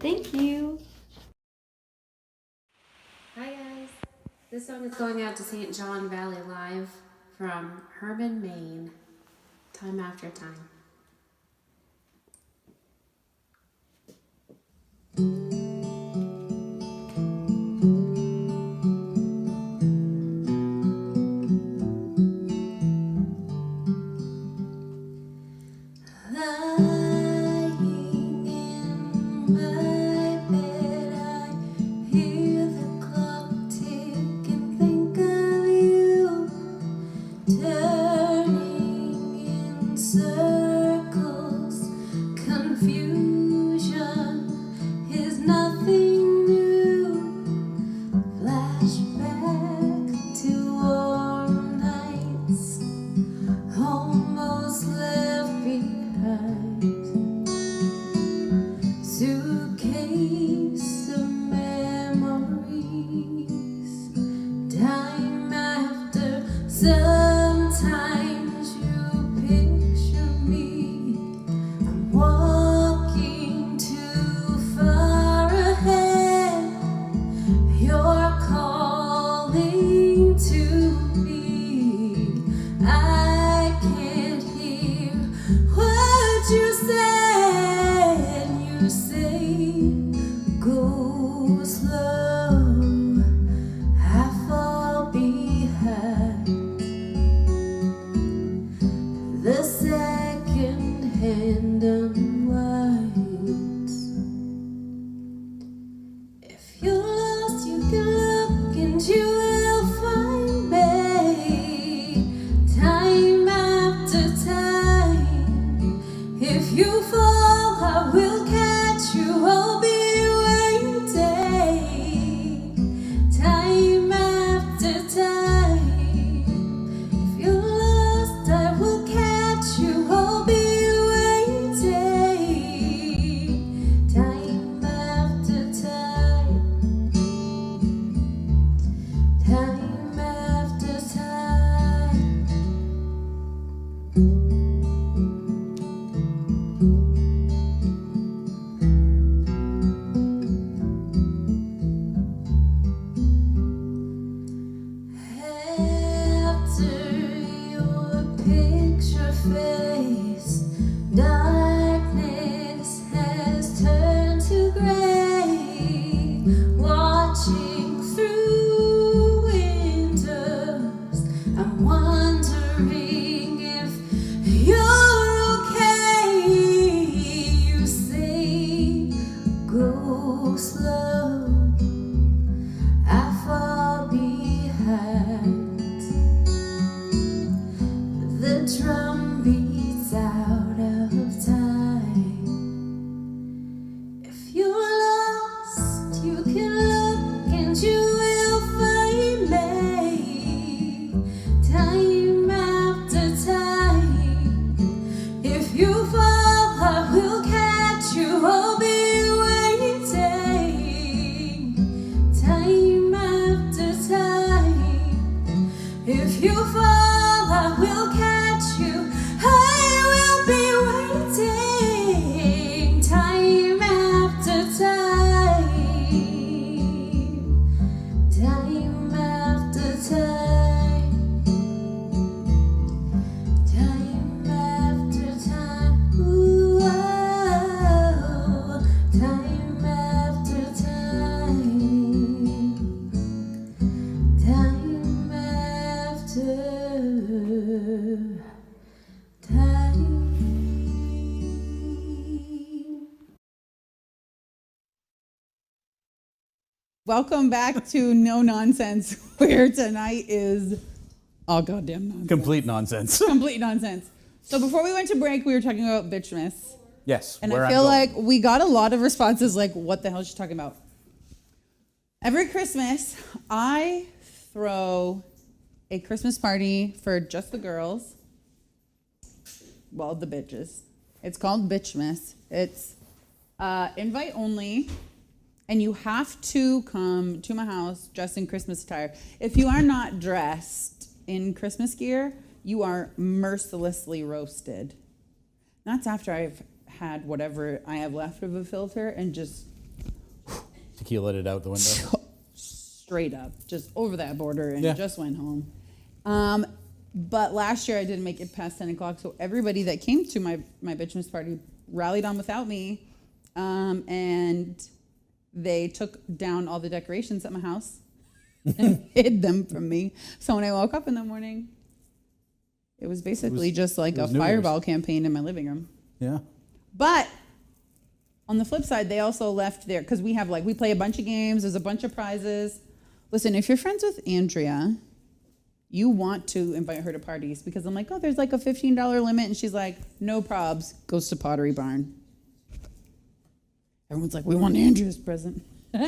Thank you. Hi guys, this song is going out to St. John Valley Live from Herman, Maine. Time after time. Lying in my bed, I hear the clock tick and think of you, turning in circles. Confusion is nothing new. Flashback to warm nights, almost left behind. Suitcase of memories, time after. Sometimes you picture me, I'm walking too far ahead. You're calling to me, I can't hear what you said. You say, go slow, I fall behind. The second hand unwinds. If you're lost, you can look and you will find me. Time after time. If you fall, I will catch you. I'll be waiting. Time after time. If you're lost, I will catch you. I'll be waiting. Time after time. Time after time. After your picture fades, darkness has turned to gray. Watching through windows, I'm wondering if you're okay. You say, go slow, I fall behind. The drum beats out of time. If you're lost, you can look and you will find me. Time after time. If you fall, I will catch you. I'll be waiting. Time after time. If you fall, I will catch you. I will be waiting. Time after time. Time after time. Time after time. Ooh, oh, time after time. Time after time. Welcome back to No Nonsense, where tonight is all goddamn nonsense. Complete nonsense. Complete nonsense. So before we went to break, we were talking about Bitchmas. Yes. And where I I'm feel going. like we got a lot of responses like, what the hell is she talking about? Every Christmas, I throw a Christmas party for just the girls. Well, the bitches. It's called Bitchmas. It's invite only. And you have to come to my house dressed in Christmas attire. If you are not dressed in Christmas gear, you are mercilessly roasted. That's after I've had whatever I have left of a filter and just Tequila'd it out the window. Straight up, just over that border, and Yeah. just went home. But last year I didn't make it past 10 o'clock, so everybody that came to my Bitchmas party rallied on without me, and they took down all the decorations at my house and hid them from me. So when I woke up in the morning, it was basically just like a New fireball campaign in my living room. Yeah. But on the flip side, they also left there, because we play a bunch of games, there's a bunch of prizes. Listen, if you're friends with Andrea, you want to invite her to parties, because I'm like, oh, there's like a $15 limit, and she's like, no probs, goes to Pottery Barn. Everyone's like, we want Andrea's present.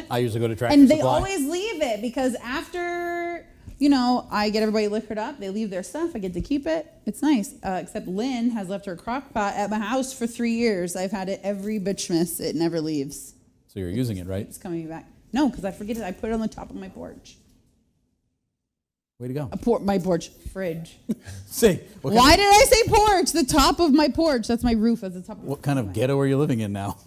I usually go to Tractor And they Supply. always leave it, because after, I get everybody liquored up, they leave their stuff, I get to keep it. It's nice. Except Lynn has left her crock pot at my house for 3 years. I've had it every Bitchmas. It never leaves. So you're using it, right? It's coming back. No, because I forget it. I put it on the top of my porch. Way to go. My porch. Fridge. Say, Why did I say porch? The top of my porch. That's my roof. That's the top of what kind of ghetto are you living in now?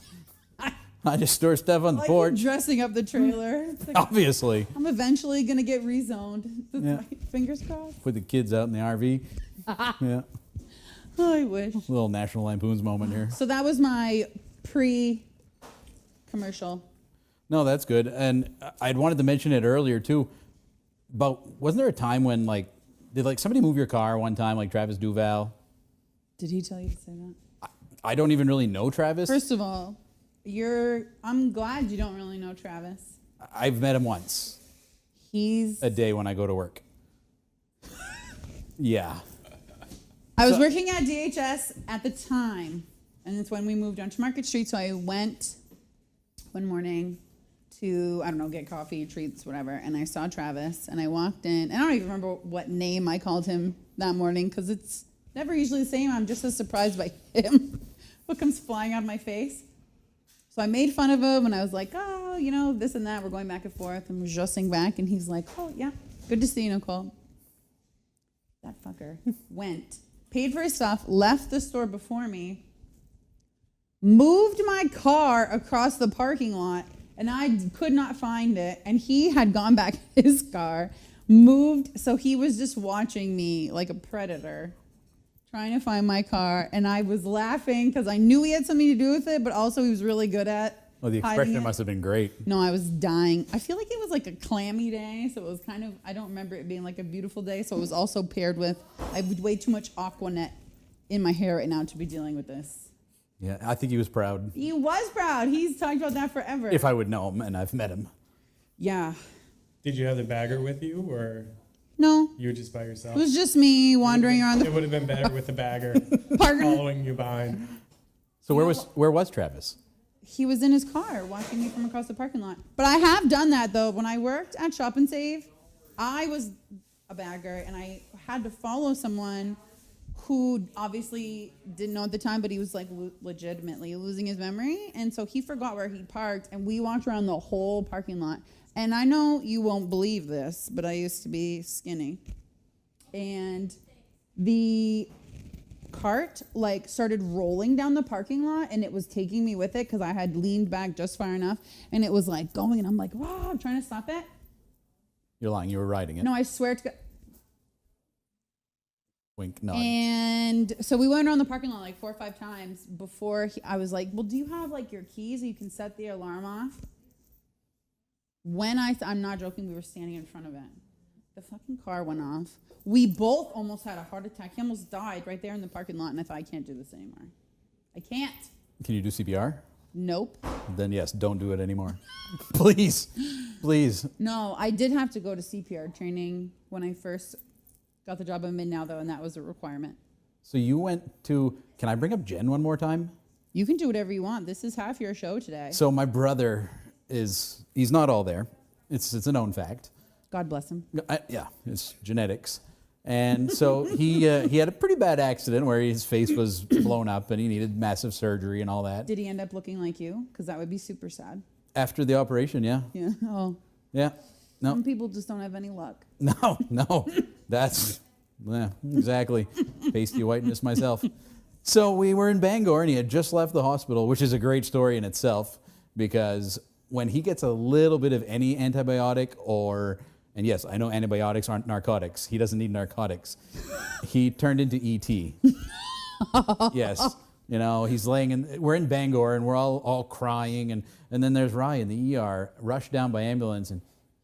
I just store stuff on the like porch. dressing up the trailer. It's like, Obviously. I'm eventually going to get rezoned. Yeah. Fingers crossed. Put the kids out in the RV. Yeah. Oh, I wish. Little National Lampoon's moment here. So that was my pre-commercial. No, that's good. And I'd wanted to mention it earlier too. But wasn't there a time when did somebody move your car one time, like Travis Duval? Did he tell you to say that? I don't even really know Travis. First of all, I'm glad you don't really know Travis. I've met him once. He's A day when I go to work. Yeah. I was working at DHS at the time, and it's when we moved onto Market Street, so I went one morning to, get coffee, treats, whatever, and I saw Travis, and I walked in, and I don't even remember what name I called him that morning, because it's never usually the same. I'm just as surprised by him, what comes flying out of my face. So I made fun of him, and I was like, oh, this and that, we're going back and forth, and we're jossing back, and he's like, oh, yeah, good to see you, Nicole. That fucker went, paid for his stuff, left the store before me, moved my car across the parking lot, and I could not find it, and he had gone back his car, moved, so he was just watching me like a predator, trying to find my car, and I was laughing because I knew he had something to do with it, but also he was really good at Well, the hiding expression it. must have been great. No, I was dying. I feel like it was like a clammy day, so it was kind of, I don't remember it being like a beautiful day, so it was also paired with, I have way too much Aquanet in my hair right now to be dealing with this. Yeah, I think he was proud. He was proud. He's talked about that forever. If I would know him, and I've met him. Yeah. Did you have the bagger with you, or No, you were just by yourself? it was just me wandering around It the would have been better with the bagger park. following you behind. So where was Travis? He was in his car watching me from across the parking lot. But I have done that, though. When I worked at Shop and Save, I was a bagger, and I had to follow someone who obviously didn't know at the time, but he was like legitimately losing his memory. And so he forgot where he parked, and we walked around the whole parking lot. And I know you won't believe this, but I used to be skinny. And the cart started rolling down the parking lot, and it was taking me with it because I had leaned back just far enough, and it was going, and I'm like, wow, I'm trying to stop it. You're lying. You were riding it. No, I swear to God. Wink, nod. And so we went around the parking lot 4 or 5 times before I was like, well, do you have your keys so you can set the alarm off? When I'm not joking, we were standing in front of it. The fucking car went off. We both almost had a heart attack. He almost died right there in the parking lot, and I thought, I can't do this anymore. I can't. Can you do CPR? Nope. Then yes, don't do it anymore. Please. Please. No, I did have to go to CPR training when I first got the job I'm in now, though, and that was a requirement. So you went to, can I bring up Jen one more time? You can do whatever you want. This is half your show today. So my brother he's not all there. It's a known fact. God bless him. Yeah, it's genetics. And so he had a pretty bad accident where his face was blown up and he needed massive surgery and all that. Did he end up looking like you? Because that would be super sad. After the operation, yeah. Yeah. Oh. Yeah. No. Some people just don't have any luck. No. That's, yeah, exactly. Pasty whiteness myself. So we were in Bangor and he had just left the hospital, which is a great story in itself because when he gets a little bit of any antibiotic and yes, I know antibiotics aren't narcotics. He doesn't need narcotics. He turned into E.T. Yes. You know, we're in Bangor and we're all crying. And then there's Ryan, the ER, rushed down by ambulance and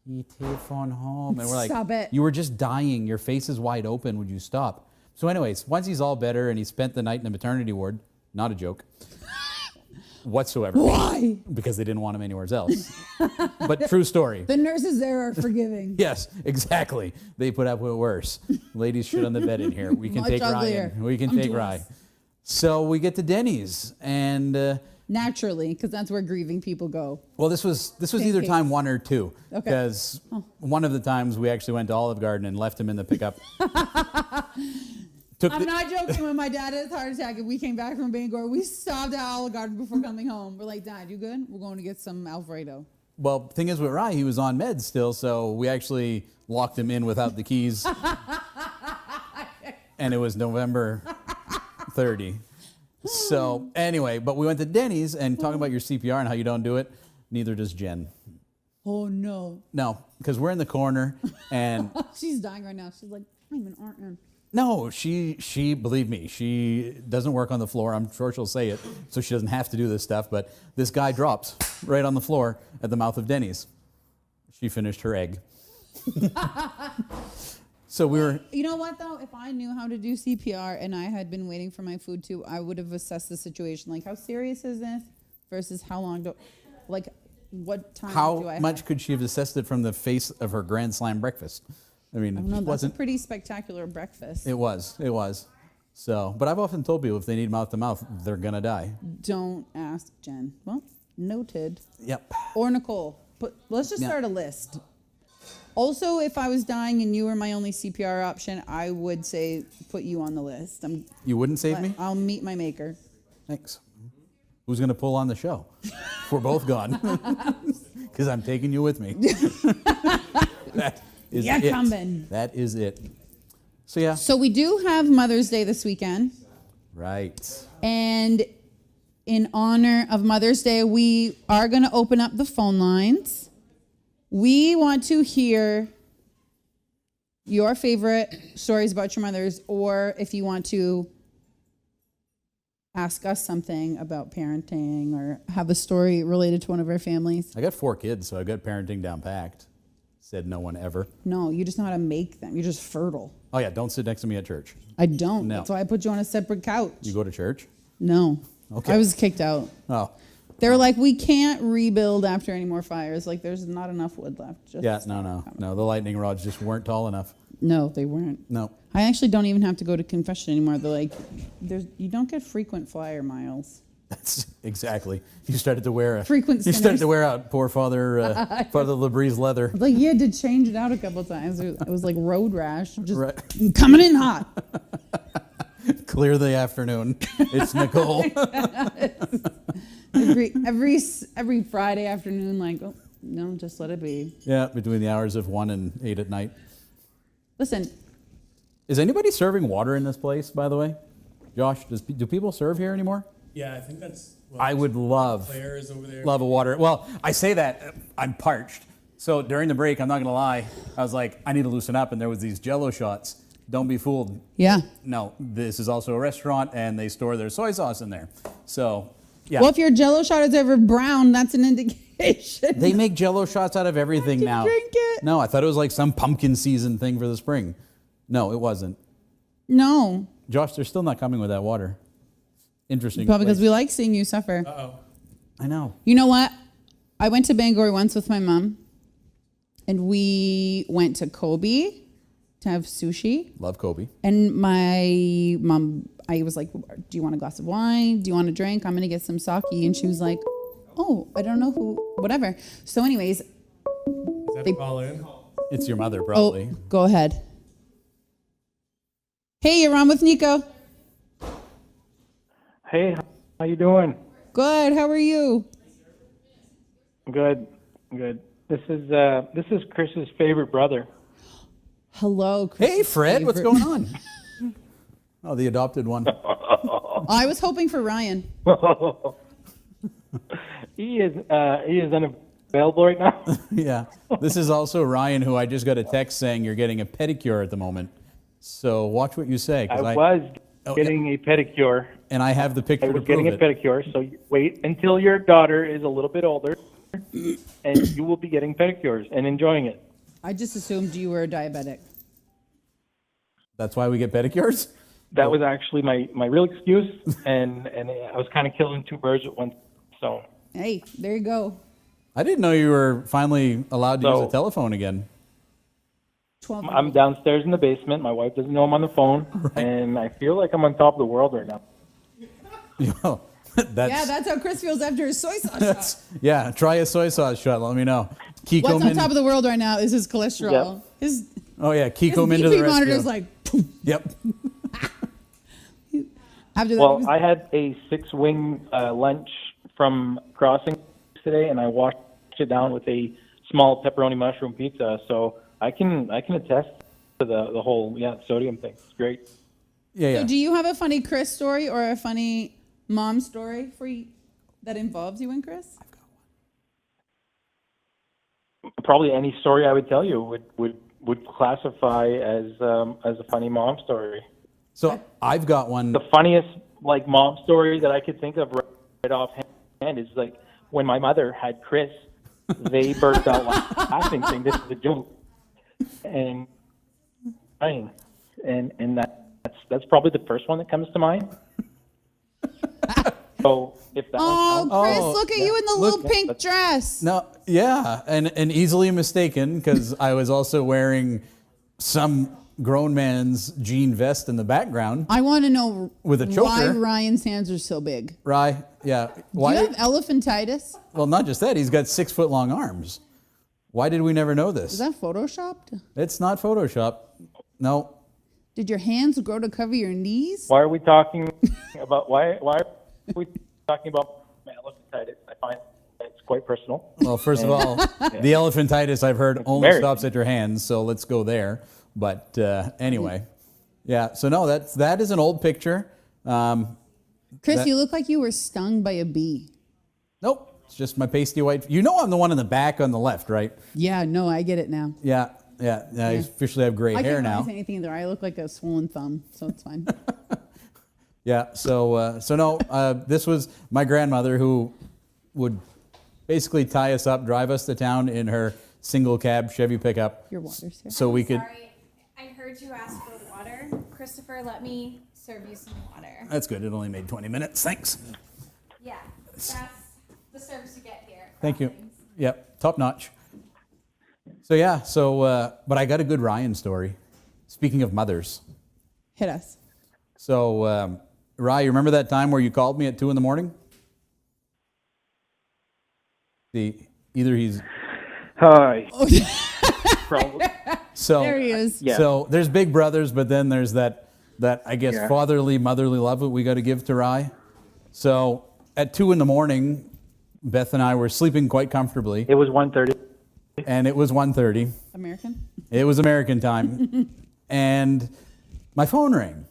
E.T. phone home. And we're like, Stop it. You were just dying. Your face is wide open. Would you stop? So anyways, once he's all better and he spent the night in the maternity ward, not a joke whatsoever. Why? Because they didn't want him anywhere else. But true story. The nurses there are forgiving. Yes, exactly. They put up with worse. Ladies shit on the bed in here. We can Much take uglier. Ryan. We can Come take to Ryan. us. So we get to Denny's and Naturally, because that's where grieving people go. well, this was either Pancakes. time 1 or 2 Okay. because one of the times we actually went to Olive Garden and left him in the pickup. I'm not joking. When my dad had a heart attack and we came back from Bangor, we stopped at Olive Garden before coming home. We're like, Dad, you good? We're going to get some Alfredo. Well, thing is with Ryan, he was on meds still, so we actually locked him in without the keys. And it was November 30. So anyway, but we went to Denny's and talking about your CPR and how you don't do it, neither does Jen. Oh, no. No, because we're in the corner and She's dying right now. She's like, I'm an RN. no, she believe me, she doesn't work on the floor. I'm sure she'll say it, so she doesn't have to do this stuff. But this guy drops right on the floor at the mouth of Denny's. She finished her egg. So we were. You know what, though? If I knew how to do CPR and I had been waiting for my food too, I would have assessed the situation. Like, how serious is this versus how long what time do I How have? much could she have assessed it from the face of her Grand Slam breakfast? I mean, I don't know, it that's a wasn't. pretty spectacular breakfast. It was. So, but I've often told people if they need mouth to mouth, they're gonna die. Don't ask Jen. Well, noted. Yep. Or Nicole. But let's just Yeah. start a list. Also, if I was dying and you were my only CPR option, I would say put you on the list. You wouldn't save me? I'll meet my maker. Thanks. Who's gonna pull on the show? If we're both gone. Because I'm taking you with me. That is You're it. coming. That is it. So yeah. So we do have Mother's Day this weekend. Right. And in honor of Mother's Day, we are going to open up the phone lines. We want to hear your favorite stories about your mothers, or if you want to ask us something about parenting or have a story related to one of our families. I got 4 kids, so I got parenting down packed. Said no one ever. No, you just know how to make them. You're just fertile. Oh yeah, don't sit next to me at church. I don't. No. That's why I put you on a separate couch. You go to church? No. Okay. I was kicked out. Oh. They were like, we can't rebuild after any more fires. Like, there's not enough wood left. Just Yeah, no. The lightning rods just weren't tall enough. No, they weren't. No. I actually don't even have to go to confession anymore. They're like, you don't get frequent flyer miles. That's exactly. You started to wear Frequent You started sinners. to wear out poor Father Labree's leather. Like, you had to change it out a couple times. It was like road rash. Just Right. coming in hot. Clear the afternoon. It's Nicole. every Friday afternoon, like, oh, no, just let it be. Yeah, between the hours of 1 and 8 at night. Listen, Is anybody serving water in this place, by the way? Josh, do people serve here anymore? Yeah, I think that's. I would love Claire is over there. a water. Well, I say that, I'm parched. So during the break, I'm not going to lie, I was like, I need to loosen up, and there was these Jell-O shots. Don't be fooled. yeah. No, this is also a restaurant, and they store their soy sauce in there. So, yeah. Well, if your Jell-O shot is ever brown, that's an indication. They make Jell-O shots out of everything to now. drink it. No, I thought it was like some pumpkin season thing for the spring. No, it wasn't. No, Josh, they're still not coming with that water. Interesting. probably because place. we like seeing you suffer. Uh-oh. I know. You know what? I went to Bangor once with my mom, and we went to Kobe to have sushi. Love Kobe. And my mom, I was like, do you want a glass of wine? Do you want a drink? I'm going to get some sake. And she was like, oh, I don't know whatever. So anyways, Is that call in? It's your mother, probably. oh, go ahead. Hey, you're on with Nico. Hey, how you doing? Good. How are you? Good, good. This is Chris's favorite brother. Hello, Hey, Chris's Fred, what's favorite. going on? Oh, the adopted one. I was hoping for Ryan. He is available right now? Yeah. This is also Ryan, who I just got a text saying you're getting a pedicure at the moment. So watch what you say. 'Cause I was getting a pedicure. And I have the picture I to was prove getting a it. pedicure, so wait until your daughter is a little bit older, and you will be getting pedicures and enjoying it. I just assumed you were diabetic. That's why we get pedicures? That was actually my real excuse, and I was kind of killing two birds with one stone. Hey, there you go. I didn't know you were finally allowed to use So- a telephone again. 12. I'm downstairs in the basement. My wife doesn't know I'm on the phone, and I feel like I'm on top of the world right now. That's how Chris feels after his soy sauce shot. yeah. Try a soy sauce shot. Let me know. Kiko What's on Min- top of the world right now is his cholesterol. His Oh yeah, Kiko his into the BP rescue. monitor's like, poof. Yep. After that, Well, he was- I had a 6-wing lunch from Crossing today, and I washed it down with a small pepperoni mushroom pizza. So I can attest to the whole sodium thing. It's great. Yeah. So do you have a funny Chris story or a funny mom story for you that involves you and Chris? Probably any story I would tell you would classify as a funny mom story. So I've got one. The funniest mom story that I could think of right offhand is when my mother had Chris, they burst out laughing, saying this is a joke, and crying, and that's probably the first one that comes to mind. So if that one counts, Chris, look at you in the little pink dress. No, yeah, and easily mistaken because I was also wearing some grown man's jean vest in the background. I want to know With a choker. why Ryan's hands are so big. Right? Yeah. Why? Do you have elephantitis? Well, not just that. He's got 6-foot long arms. Why did we never know this? Is that photoshopped? It's not Photoshop. No. Did your hands grow to cover your knees? why are we talking about why are we talking about my elephantitis? I find it's quite personal. Well, first of all, the elephantitis I've heard only Very. stops at your hands, so let's go there. But anyway, yeah. So no, that is an old picture. Chris, you look like you were stung by a bee. Nope, it's just my pasty white. You know I'm the one in the back on the left, right? Yeah, no, I get it now. Yeah. I officially have gray I hair can't now. notice anything either. I look like a swollen thumb, so it's fine. Yeah. So no, this was my grandmother who would basically tie us up, drive us to town in her single cab Chevy pickup. Your water's here. So we could. Sorry, I heard you ask for water. Christopher, let me serve you some water. That's good. It only made 20 minutes. Thanks. Yeah, that's the service you get here. Thank you. Yep. Top notch. So yeah. But I got a good Ryan story. Speaking of mothers. Hit us. So, Rye, you remember that time where you called me at 2 a.m? Either he's Hi. Probably. so. There he is. Yeah. So there's big brothers, but then there's that I guess Yeah. fatherly, motherly love that we got to give to Rye. So at 2 a.m, Beth and I were sleeping quite comfortably, It was 1:30. and it was 1:30. American? It was American time, and my phone rang.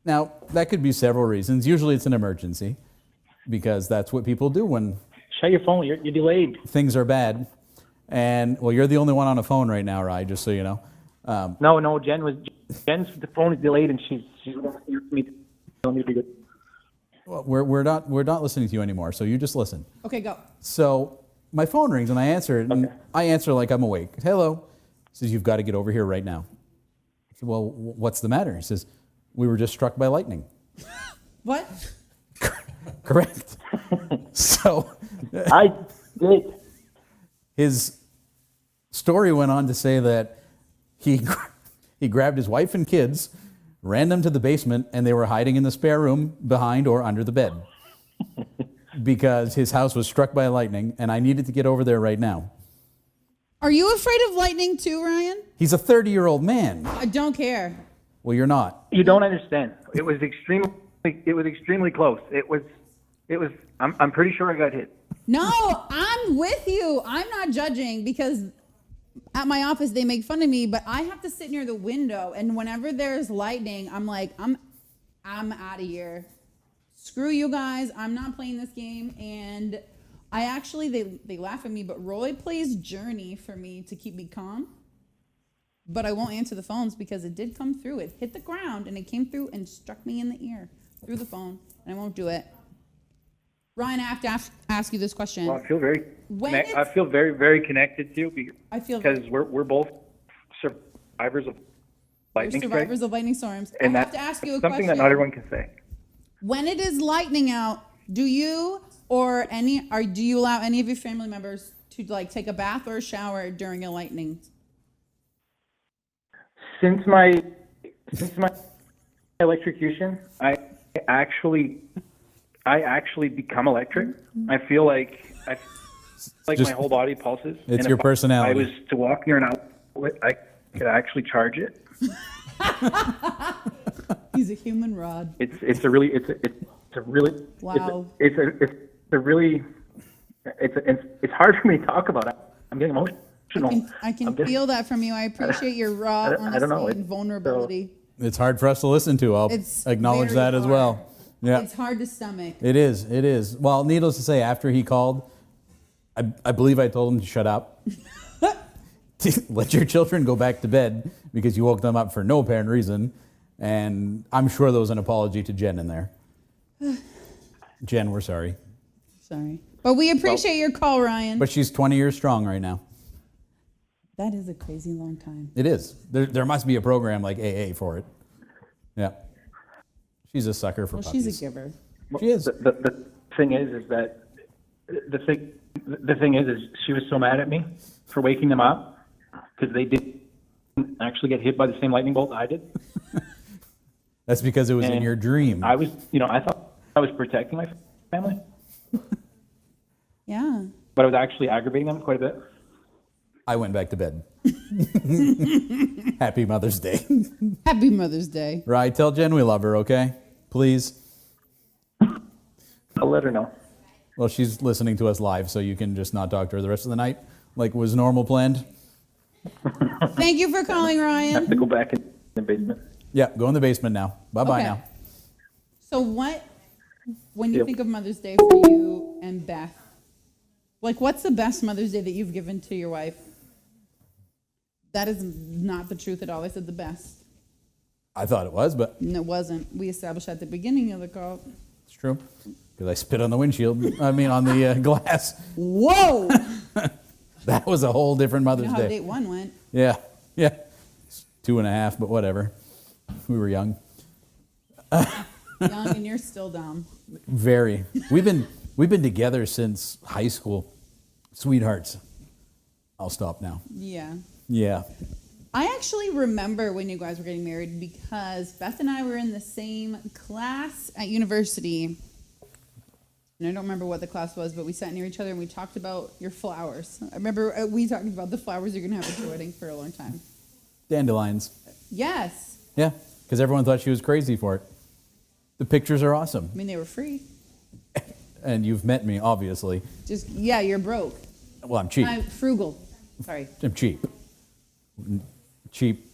Now that could be several reasons. Usually it's an emergency, because that's what people do when Shut your phone. You're delayed. things are bad. And well, you're the only one on a phone right now, Rye, just so you know. No. Jen's the phone is delayed, and she's listening to me. Tell me to be good. Well, we're not listening to you anymore, so you just listen. Okay, go. So my phone rings and I answer it, and I answer like I'm awake. Hello. He says, "You've got to get over here right now." I said, "Well, what's the matter?" He says, "We were just struck by lightning." What? Correct. So I did. his story went on to say that he grabbed his wife and kids, ran them to the basement, and they were hiding in the spare room behind or under the bed because his house was struck by lightning, and I needed to get over there right now. Are you afraid of lightning too, Ryan? He's a 30-year-old man. I don't care. Well, you're not. You don't understand. It was extremely close. It was. I'm pretty sure I got hit. No, I'm with you. I'm not judging because at my office they make fun of me, but I have to sit near the window, and whenever there's lightning, I'm like, I'm out of here. Screw you guys. I'm not playing this game. And they laugh at me, but Roy plays Journey for me to keep me calm. But I won't answer the phones because it did come through. It hit the ground and it came through and struck me in the ear through the phone, and I won't do it. Ryan, I have to ask you this question. Well, I feel very very connected to you because we're both survivors of lightning strikes. Survivors of lightning storms. And I have to ask you a something question. that not everyone can say. When it is lightning out, do you allow any of your family members to like take a bath or a shower during a lightning? Since my electrocution, I actually become electric. I feel like my whole body pulses. It's and your if personality. I was to walk near an outlet, I could actually charge it. He's a human rod. It's a really Wow. It's hard for me to talk about. I'm getting emotional. I can feel that from you. I appreciate your raw honesty and vulnerability. It's hard for us to listen to. I'll acknowledge that as well. Yeah. It's hard to stomach. It is. Well, needless to say, after he called, I believe I told him to shut up. Let your children go back to bed because you woke them up for no apparent reason. And I'm sure there was an apology to Jen in there. Jen, we're sorry. Sorry. But we appreciate your call, Ryan. But she's 20 years strong right now. That is a crazy long time. It is. There must be a program like AA for it. Yeah. She's a sucker for puppies. She's a giver. She is. The thing is that the thing is she was so mad at me for waking them up because they didn't actually get hit by the same lightning bolt I did. That's because it was in your dream. I thought I was protecting my family. Yeah. But I was actually aggravating them quite a bit. I went back to bed. Happy Mother's Day. Happy Mother's Day. Right, tell Jen we love her, okay? Please. I'll let her know. Well, she's listening to us live, so you can just not talk to her the rest of the night like was normal planned. Thank you for calling, Ryan. I have to go back in the basement. Yeah, go in the basement now. Bye-bye now. So when you think of Mother's Day for you and Beth, like what's the best Mother's Day that you've given to your wife? That is not the truth at all. I said the best. I thought it was, but... No, it wasn't. We established at the beginning of the call. It's true. Because I spit on the windshield. I mean, on the glass. Whoa! That was a whole different Mother's You know how Day. date one went. Yeah. 2.5, but whatever. We were young. Young and you're still dumb. Very. We've been together since high school. Sweethearts. I'll stop now. Yeah. Yeah. I actually remember when you guys were getting married because Beth and I were in the same class at university. And I don't remember what the class was, but we sat near each other and we talked about your flowers. I remember we talked about the flowers you're going to have at your wedding for a long time. Dandelions. Yes. Yeah, because everyone thought she was crazy for it. The pictures are awesome. I mean, they were free. And you've met me, obviously. You're broke. Well, I'm cheap. Frugal. Sorry. I'm cheap. Cheap.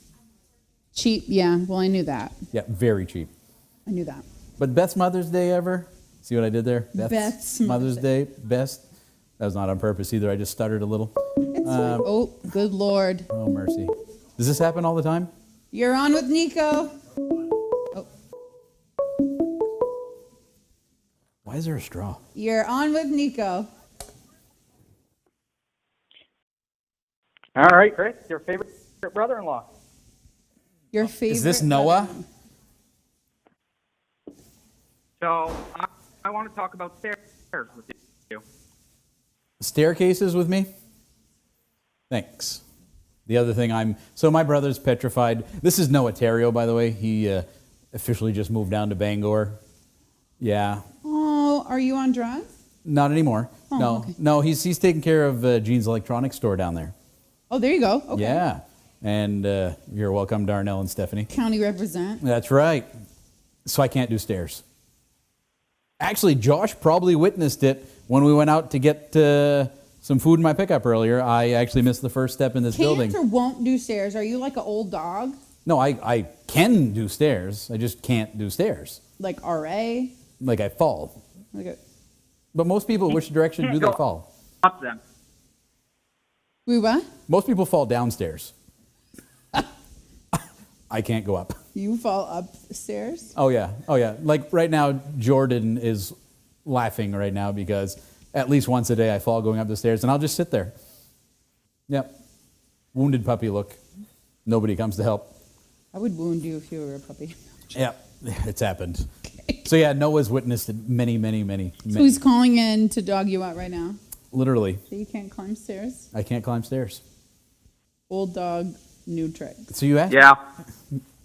Cheap, yeah. Well, I knew that. Yeah, very cheap. I knew that. But best Mother's Day ever? See what I did there? Best Mother's Day. Best. That was not on purpose either. I just stuttered a little. Oh, good Lord. Oh, mercy. Does this happen all the time? You're on with Nico. Oh. Why is there a straw? You're on with Nico. All right, Chris, your favorite brother-in-law. Your favorite. Is this Noah? So I want to talk about stairs with you. Staircases with me? Thanks. The other thing so my brother's petrified. This is Noah Terrio, by the way. He officially just moved down to Bangor. Yeah. Oh, are you on drugs? Not anymore. Oh, no. okay. No, he's taking care of Gene's electronics store down there. Oh, there you go. Okay. Yeah. And you're welcome, Darnell and Stephanie. County represent. That's right. So I can't do stairs. Actually, Josh probably witnessed it when we went out to get some food in my pickup earlier. I actually missed the first step in this building. Can't or won't do stairs? Are you like an old dog? No, I can do stairs. I just can't do stairs. Like RA? Like I fall. Like But most people, which direction do they fall? Up them. We what? Most people fall downstairs. I can't go up. You fall upstairs? Oh yeah. Like right now, Jordan is laughing right now because at least once a day I fall going up the stairs and I'll just sit there. Yep. Wounded puppy look. Nobody comes to help. I would wound you if you were a puppy. Yep. It's happened. Okay. So yeah, Noah's witnessed it many. So he's calling in to dog you out right now? Literally. So you can't climb stairs? I can't climb stairs. Old dog, new trick. So you asked? Yeah.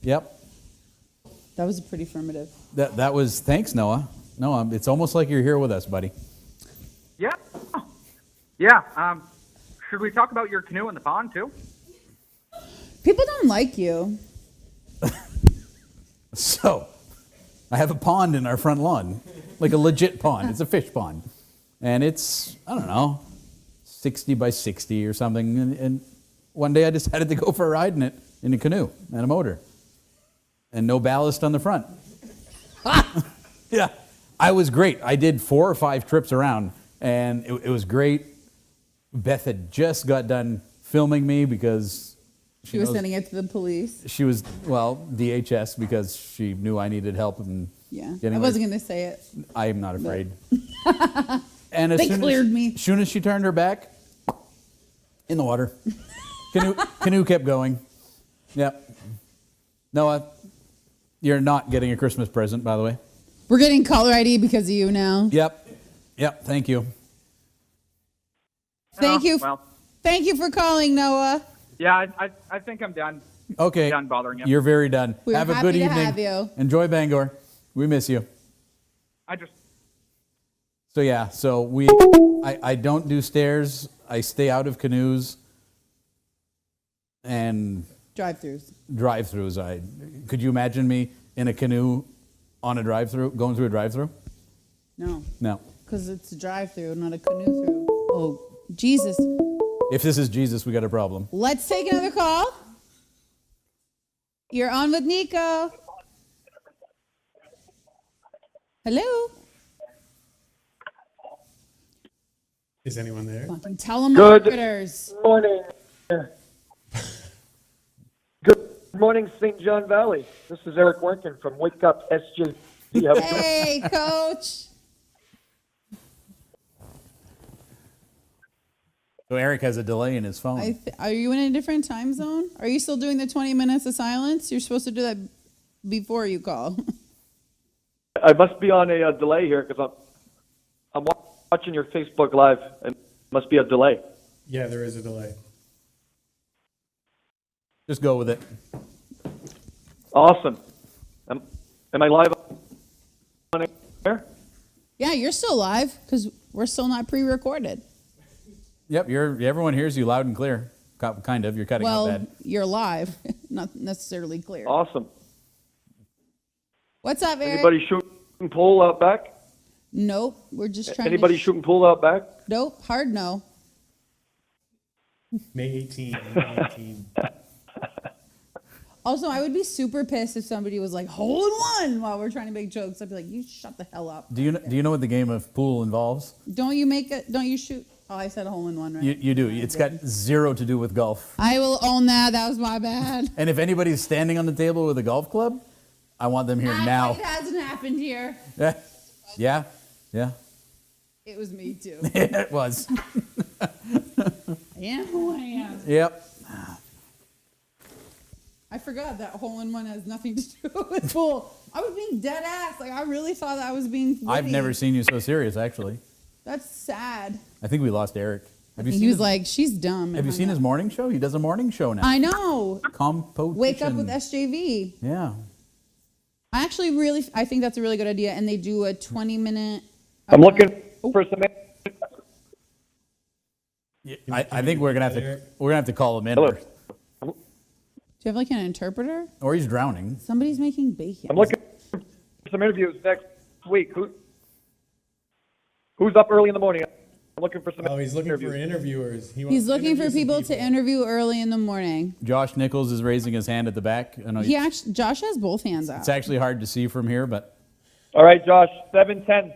Yep. That was pretty affirmative. That was, thanks, Noah. Noah, it's almost like you're here with us, buddy. Yeah. Yeah. Should we talk about your canoe in the pond too? People don't like you. So, I have a pond in our front lawn, like a legit pond. It's a fish pond. And it's, I don't know, 60 by 60 or something. And one day I decided to go for a ride in it, in a canoe and a motor. And no ballast on the front. Yeah, I was great. I did 4 or 5 trips around, and it was great. Beth had just got done filming me because she was sending it to the police. She was, well, DHS, because she knew I needed help. And yeah, I wasn't going to say it. I am not afraid. And they cleared me. As soon as she turned her back, in the water. Canoe kept going. Yep. Noah, you're not getting a Christmas present, by the way. We're getting caller ID because of you now. Yep. Thank you. Thank you. Well, thank you for calling, Noah. yeah, I think I'm done. Okay. Done bothering you. You're very done. We're have a happy good to evening. have you. Enjoy Bangor. We miss you. So yeah, I don't do stairs. I stay out of canoes and drive-throughs. Could you imagine me in a canoe on a drive-through, going through a drive-through? No. No. Because it's a drive-through, not a canoe through. Oh, Jesus. If this is Jesus, we got a problem. Let's take another call. You're on with Nico. Hello. Is anyone there? Fucking telemarketers. Good morning. Good morning, St. John Valley. This is Eric Wenkin from Wake Up SJ. Hey, Coach. So Eric has a delay in his phone. Are you in a different time zone? Are you still doing the 20 minutes of silence? You're supposed to do that before you call. I must be on a delay here because I'm watching your Facebook Live. It must be a delay. Yeah, there is a delay. Just go with it. Awesome. Am I live on air? Yeah, you're still live because we're still not pre-recorded. Yep, everyone hears you loud and clear. Kind of. You're cutting out bad. You're live, not necessarily clear. Awesome. What's up, Eric? Anybody shooting pool out back? Nope. We're just trying Anybody shooting pool out back? Nope. Hard no. May 18. May 18. Also, I would be super pissed if somebody was like, hole in one while we're trying to make jokes. I'd be like, you shut the hell up. Do you know what the game of pool involves? Don't you shoot? Oh, I said a hole in one, right? You do. It's got zero to do with golf. I will own that. That was my bad. And if anybody's standing on the table with a golf club, I want them here now. It hasn't happened here. Yeah. It was me too. It was. I am who I am. Yep. I forgot that hole in one has nothing to do with pool. I was being dead ass. Like, I really thought I was being witty. I've never seen you so serious, actually. That's sad. I think we lost Eric. He was like, she's dumb. Have you seen his morning show? He does a morning show now. I know. Wake Up with SJV. Yeah. I think that's a really good idea. And they do a 20-minute. I'm looking for some. I think we're gonna have to call him in. Hello. Do you have like an interpreter? Or he's drowning. Somebody's making bacon. I'm looking for some interviews next week. Who's up early in the morning? I'm looking for some. Oh, he's looking for interviewers. He's looking for people to interview early in the morning. Josh Nichols is raising his hand at the back. Josh has both hands out. It's actually hard to see from here, but. All right, Josh. 710.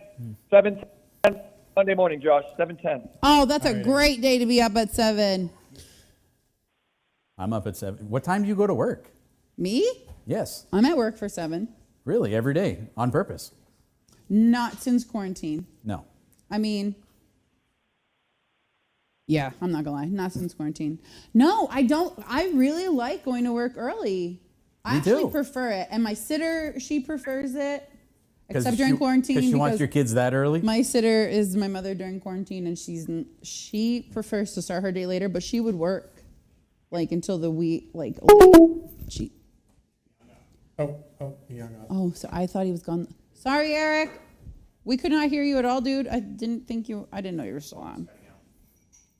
Monday morning, Josh, 7:10. Oh, that's a great day to be up at 7. I'm up at 7. What time do you go to work? Me? Yes. I'm at work for 7. Really? Every day? On purpose? Not since quarantine. No. I mean, yeah, I'm not gonna lie. Not since quarantine. No, I don't. I really like going to work early. I actually prefer it. And my sitter, she prefers it. Except during quarantine. Because she wants your kids that early? My sitter is my mother during quarantine, and she prefers to start her day later, but she would work like until the week, like late. He hung up. Oh, so I thought he was gone. Sorry, Eric. We could not hear you at all, dude. I didn't know you were still on.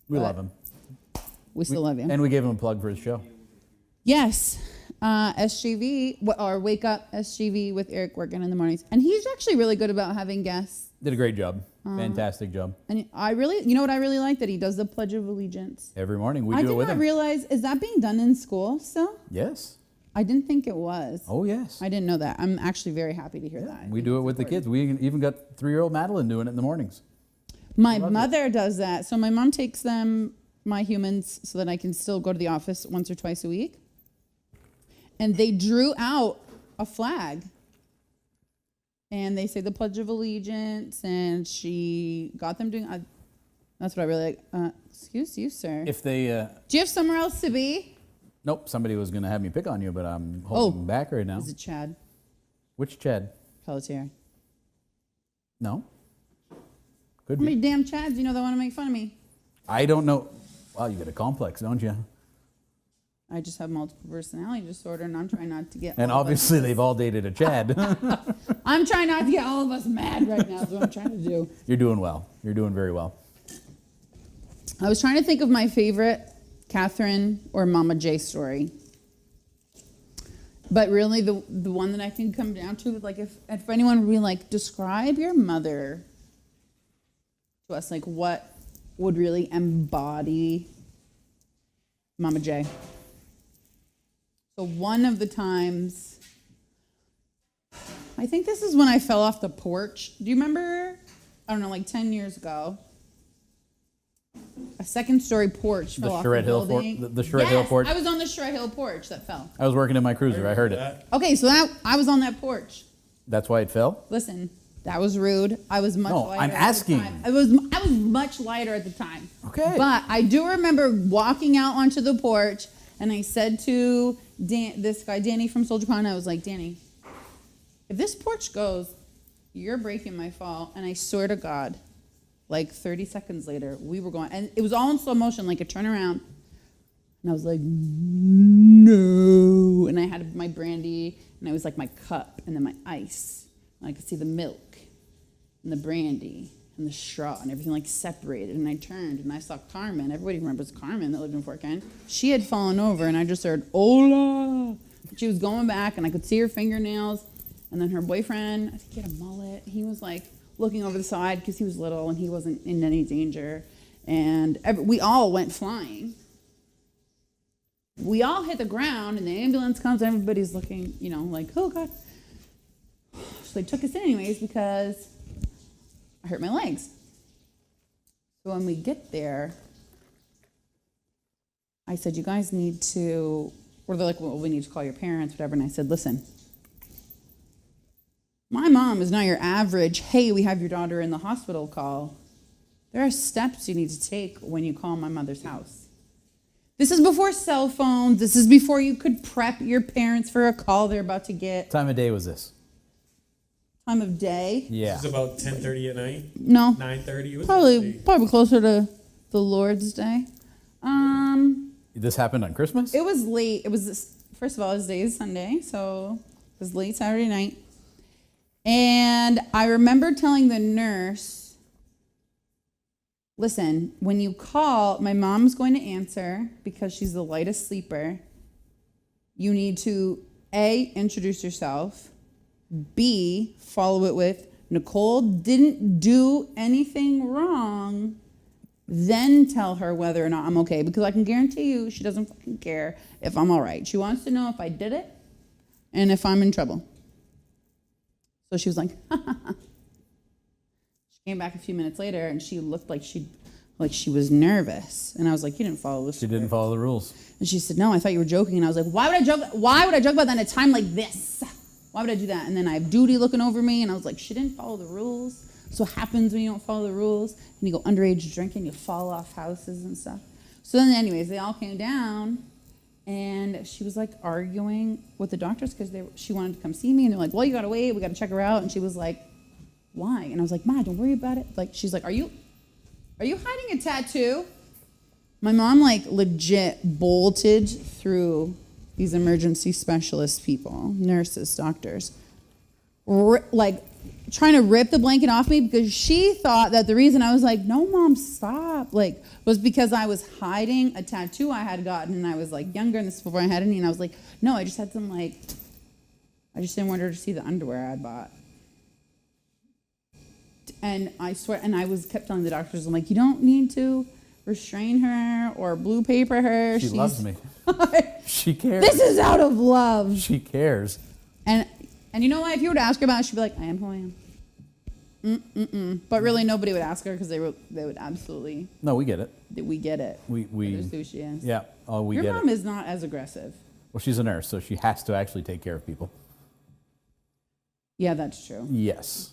We love him. We still love you. And we gave him a plug for his show. Yes. SGV, or Wake Up SGV with Eric working in the mornings. And he's actually really good about having guests. Did a great job. Fantastic job. And you know what I really like? That he does the Pledge of Allegiance. Every morning we do it with him. I did not realize, is that being done in school still? Yes. I didn't think it was. Oh, yes. I didn't know that. I'm actually very happy to hear that. We do it with the kids. We even got 3-year-old Madeline doing it in the mornings. My mother does that. So my mom takes them, my humans, so that I can still go to the office once or twice a week. And they drew out a flag. And they say the Pledge of Allegiance. And she got them doing... that's what I really like. Excuse you, sir. If they... do you have somewhere else to be? Nope. Somebody was going to have me pick on you, but I'm holding back right now. Is it Chad? Which Chad? Pelletier. No. Could How many be. damn Chads do you know that want to make fun of me? I don't know. Wow, you got a complex, don't you? I just have multiple personality disorder, and I'm trying not to get. And obviously, they've all dated a Chad. I'm trying not to get all of us mad right now. Is what I'm trying to do. You're doing well. You're doing very well. I was trying to think of my favorite Catherine or Mama J story, but really the one that I can come down to, like, if anyone would be like, describe your mother to us, like, what would really embody Mama J. So one of the times, I think this is when I fell off the porch. Do you remember? I don't know, like 10 years ago. A second-story porch fell off the building. The Charette Hill porch? I was on the Charette Hill porch that fell. I was working in my cruiser. I heard it. Okay, so I was on that porch. That's why it fell? Listen, that was rude. I was much lighter. I'm asking. I was much lighter at the time. Okay. But I do remember walking out onto the porch, and I said to this guy, Danny from Soldier Pond, I was like, Danny, if this porch goes, you're breaking my fall. And I swear to God, like 30 seconds later, we were going, and it was all in slow motion, like a turnaround. And I was like, no. And I had my brandy, and I was like my cup, and then my ice. And I could see the milk, and the brandy, and the straw, and everything like separated. And I turned, and I saw Carmen. Everybody remembers Carmen that lived in Fort Kent. She had fallen over, and I just heard, hola. She was going back, and I could see her fingernails. And then her boyfriend, I think he had a mullet. He was like looking over the side because he was little, and he wasn't in any danger. And we all went flying. We all hit the ground, and the ambulance comes, and everybody's looking, like, oh, God. So they took us in anyways because I hurt my legs. So when we get there, I said, you guys need to, or they're like, well, we need to call your parents, whatever. And I said, listen, my mom is not your average, hey, we have your daughter in the hospital call. There are steps you need to take when you call my mother's house. This is before cell phones. This is before you could prep your parents for a call they're about to get. What time of day was this? Time of day? Yeah. It was about 10:30 at night? No. 9:30? Probably closer to the Lord's Day. This happened on Christmas? It was late. It was, first of all, this day is Sunday, so it was late Saturday night. And I remember telling the nurse, listen, when you call, my mom's going to answer because she's the lightest sleeper. You need to, A, introduce yourself. B, follow it with, Nicole didn't do anything wrong. Then tell her whether or not I'm okay. Because I can guarantee you she doesn't fucking care if I'm all right. She wants to know if I did it and if I'm in trouble. So she was like, she came back a few minutes later, and she looked like she was nervous. And I was like, you didn't follow the She didn't follow the rules. And she said, no, I thought you were joking. And I was like, why would I joke? Why would I joke about that at a time like this? Why would I do that? And then I have Duty looking over me, and I was like, she didn't follow the rules. So what happens when you don't follow the rules, and you go underage drinking, you fall off houses and stuff. So then anyways, they all came down, and she was like arguing with the doctors because she wanted to come see me, and they're like, well, you gotta wait, we gotta check her out. And she was like, why? And I was like, Ma, don't worry about it. Like, she's like, are you hiding a tattoo? My mom like legit bolted through these emergency specialist people, nurses, doctors, like trying to rip the blanket off me because she thought that the reason I was like, no, Mom, stop, like, was because I was hiding a tattoo I had gotten, and I was like younger, and this is before I had any, and I was like, no, I just had some, like, I just didn't want her to see the underwear I bought. And I swear, and I kept telling the doctors, I'm like, you don't need to restrain her or blue paper her. She loves me. She cares. This is out of love. She cares. And you know what? If you were to ask her about it, she'd be like, I am who I am. But really, nobody would ask her because they would absolutely. No, we get it. We get it. We That's who she is. Yeah. Oh, we get it. Your mom is not as aggressive. Well, she's a nurse, so she has to actually take care of people. Yeah, that's true. Yes.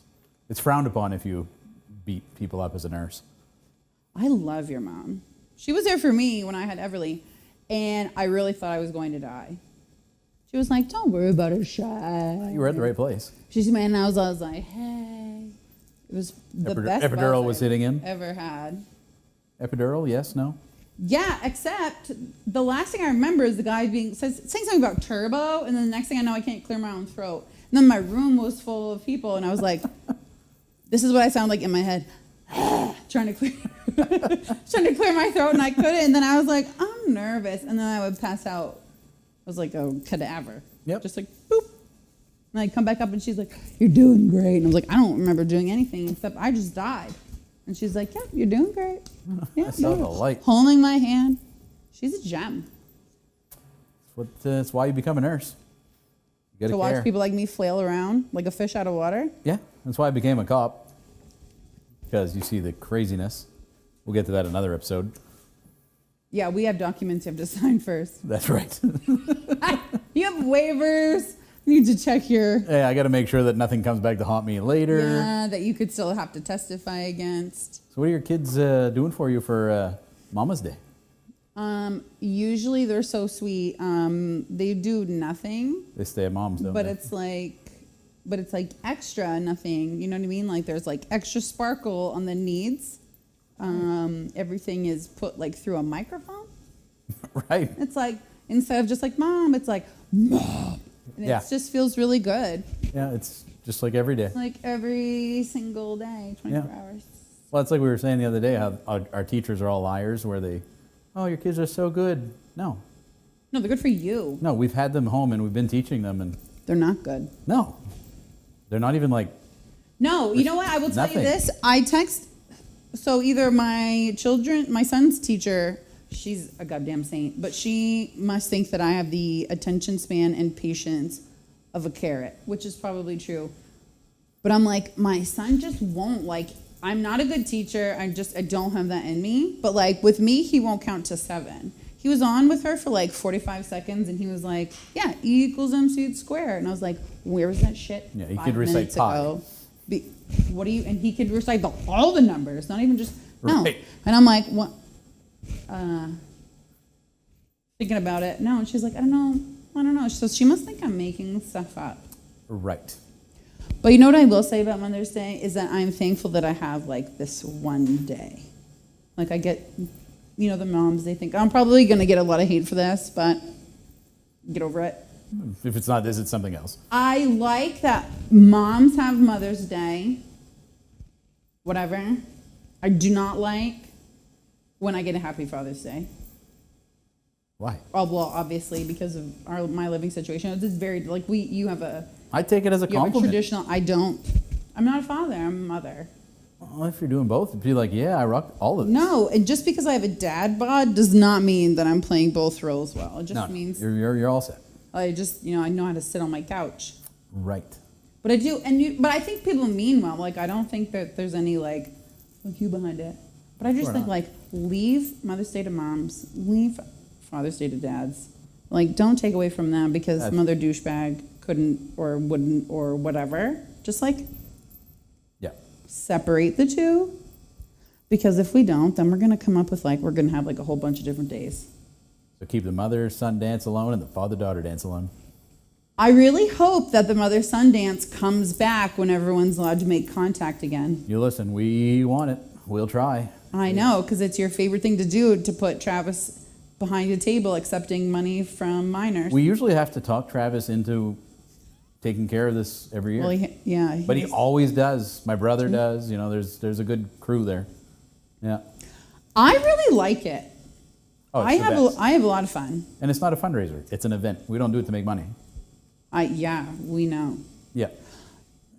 It's frowned upon if you beat people up as a nurse. I love your mom. She was there for me when I had Everly, and I really thought I was going to die. She was like, don't worry about her, shy. You were at the right place. She's man, and I was like, hey. It was the best epidural was hitting in? Ever had. Epidural, yes, no? Yeah, except the last thing I remember is the guy saying something about turbo, and then the next thing I know, I can't clear my own throat. And then my room was full of people, and I was like, this is what I sound like in my head. trying to clear my throat, and I couldn't. And then I was like, I'm nervous. And then I would pass out. I was like a cadaver. Yep. Just like, boop. And I'd come back up, and she's like, you're doing great. And I was like, I don't remember doing anything except I just died. And she's like, yeah, you're doing great. Yeah, I saw the light. Holding my hand. She's a gem. That's why you become a nurse. You To gotta watch people like me flail around like a fish out of water. Yeah, that's why I became a cop. Because you see the craziness. We'll get to that in another episode. Yeah, we have documents you have to sign first. That's right. You have waivers. You need to check your... Yeah, I got to make sure that nothing comes back to haunt me later. Yeah, that you could still have to testify against. So what are your kids doing for you for Mama's Day? Usually they're so sweet. They do nothing. They stay at Mom's, don't but they? it's like extra nothing. You know what I mean? Like there's like extra sparkle on the needs. Everything is put like through a microphone. Right. It's like instead of just like Mom, it's like Mom. And it just feels really good. Yeah, it's just like every day. Like every single day, 24 hours. Well, it's like we were saying the other day how our teachers are all liars where oh, your kids are so good. No, they're good for you. No, we've had them home and we've been teaching them and... They're not good. No. They're not even like... No, you know what? I will tell you this. I text... So either my son's teacher, she's a goddamn saint, but she must think that I have the attention span and patience of a carrot, which is probably true. But I'm like, my son just won't, like, I'm not a good teacher. I don't have that in me. But like with me, he won't count to 7. He was on with her for like 45 seconds and he was like, yeah, E equals MC squared. And I was like, where was that shit? Yeah, he could recite pi. What do you, and he could recite all the numbers, not even just, no. Right. And I'm like, what? Thinking about it. No, and she's like, I don't know. So she must think I'm making stuff up. Right. But you know what I will say about Mother's Day is that I'm thankful that I have like this one day. Like I get, the moms, they think I'm probably going to get a lot of hate for this, but get over it. If it's not this, it's something else. I like that moms have Mother's Day, whatever. I do not like when I get a Happy Father's Day. Why? Oh, well, obviously because of my living situation. It's very like you have a. I take it as a compliment. Traditional. I don't. I'm not a father. I'm a mother. Well, if you're doing both, it'd be like, yeah, I rock all of this. No, and just because I have a dad bod does not mean that I'm playing both roles well. It just means you're all set. I just I know how to sit on my couch. Right. But I do, but I think people mean well. Like, I don't think that there's any, like, fuck you behind it. But I just think, like, leave Mother's Day to moms. Leave Father's Day to dads. Like, don't take away from them because some other douchebag couldn't or wouldn't or whatever. Just, like, separate the two. Because if we don't, then we're going to come up with, like, we're going to have, like, a whole bunch of different days. So keep the mother-son dance alone and the father-daughter dance alone. I really hope that the mother-son dance comes back when everyone's allowed to make contact again. You listen, we want it. We'll try. I know, because it's your favorite thing to do, to put Travis behind a table accepting money from minors. We usually have to talk Travis into taking care of this every year. Well, but he always does. My brother does. You know, there's a good crew there. Yeah. I really like it. Oh, I have a lot of fun. And it's not a fundraiser. It's an event. We don't do it to make money. Yeah, we know. Yeah.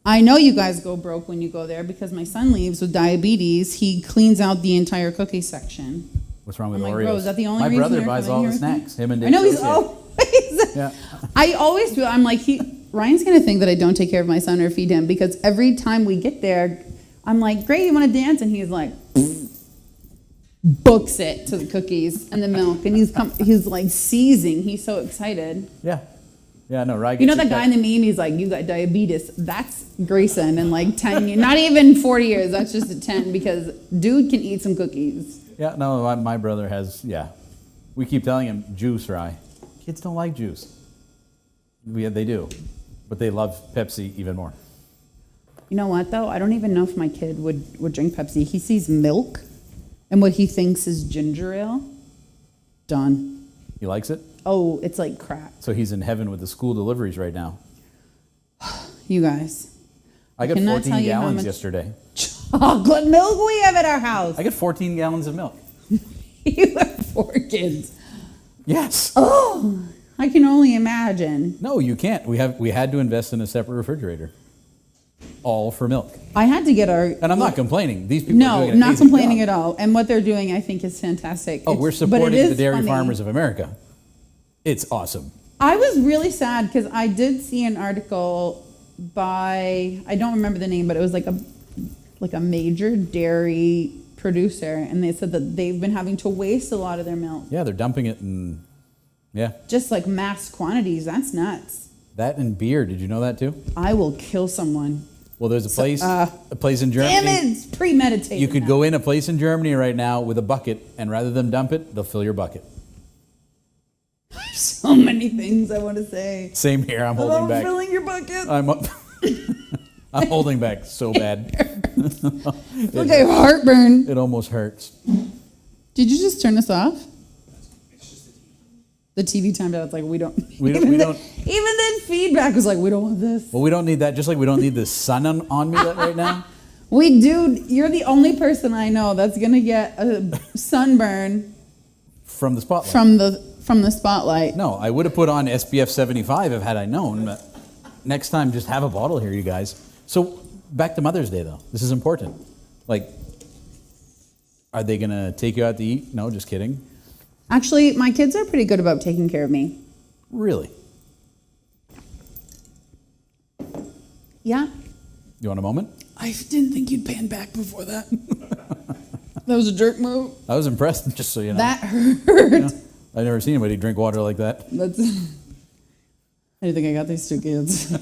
I know you guys go broke when you go there because my son leaves with diabetes. He cleans out the entire cookie section. What's wrong with I'm like, Oreos? Bro, is that the only my reason brother you're buys coming all here the with me? snacks. Him and Dave. I know he's always. Yeah. I always do. I'm like, Ryan's gonna think that I don't take care of my son or feed him because every time we get there, I'm like, great, you want to dance? And he's like, books it to the cookies and the milk, and he's like seizing. He's so excited. Yeah. Yeah, no, right. You know that guy in the meme? He's like, you got diabetes. That's Grayson in like 10 years. Not even 40 years. That's just a 10 because dude can eat some cookies. Yeah, no, my brother has, We keep telling him, juice, Rye. Kids don't like juice. They do. But they love Pepsi even more. You know what, though? I don't even know if my kid would drink Pepsi. He sees milk and what he thinks is ginger ale. Done. He likes it? Oh, it's like crack. So he's in heaven with the school deliveries right now. You guys. I got 14 gallons yesterday. Chocolate milk we have at our house. I got 14 gallons of milk. You have 4 kids. Yes. Oh, I can only imagine. No, you can't. We had to invest in a separate refrigerator. All for milk. I had to get our... And I'm not complaining. These people No, are doing not complaining at all. And what they're doing, I think, is fantastic. Oh, we're supporting the dairy farmers of America. It's awesome. I was really sad because I did see an article by, I don't remember the name, but it was like a major dairy producer, and they said that they've been having to waste a lot of their milk. Yeah, they're dumping it in, just like mass quantities. That's nuts. That and beer. Did you know that too? I will kill someone. Well, there's a place in Germany. Damn it, it's premeditated. You could go in a place in Germany right now with a bucket, and rather than dump it, they'll fill your bucket. So many things I want to say. Same here. I'm holding back. Filling your bucket. I'm holding back so bad. Okay, heartburn. It almost hurts. Did you just turn this off? The TV timed out. It's like we don't. We don't. Even then, feedback was like, we don't want this. Well, we don't need that. Just like we don't need the sun on me right now. We do. You're the only person I know that's gonna get a sunburn from the spotlight. From the spotlight. No, I would have put on SPF 75 if had I known. But next time, just have a bottle here, you guys. So back to Mother's Day, though. This is important. Like, are they gonna take you out to eat? No, just kidding. Actually, my kids are pretty good about taking care of me. Really? Yeah. You want a moment? I didn't think you'd pan back before that. That was a jerk move. I was impressed, just so you know. That hurt. You know, I've never seen anybody drink water like that. I didn't think I got these 2 kids.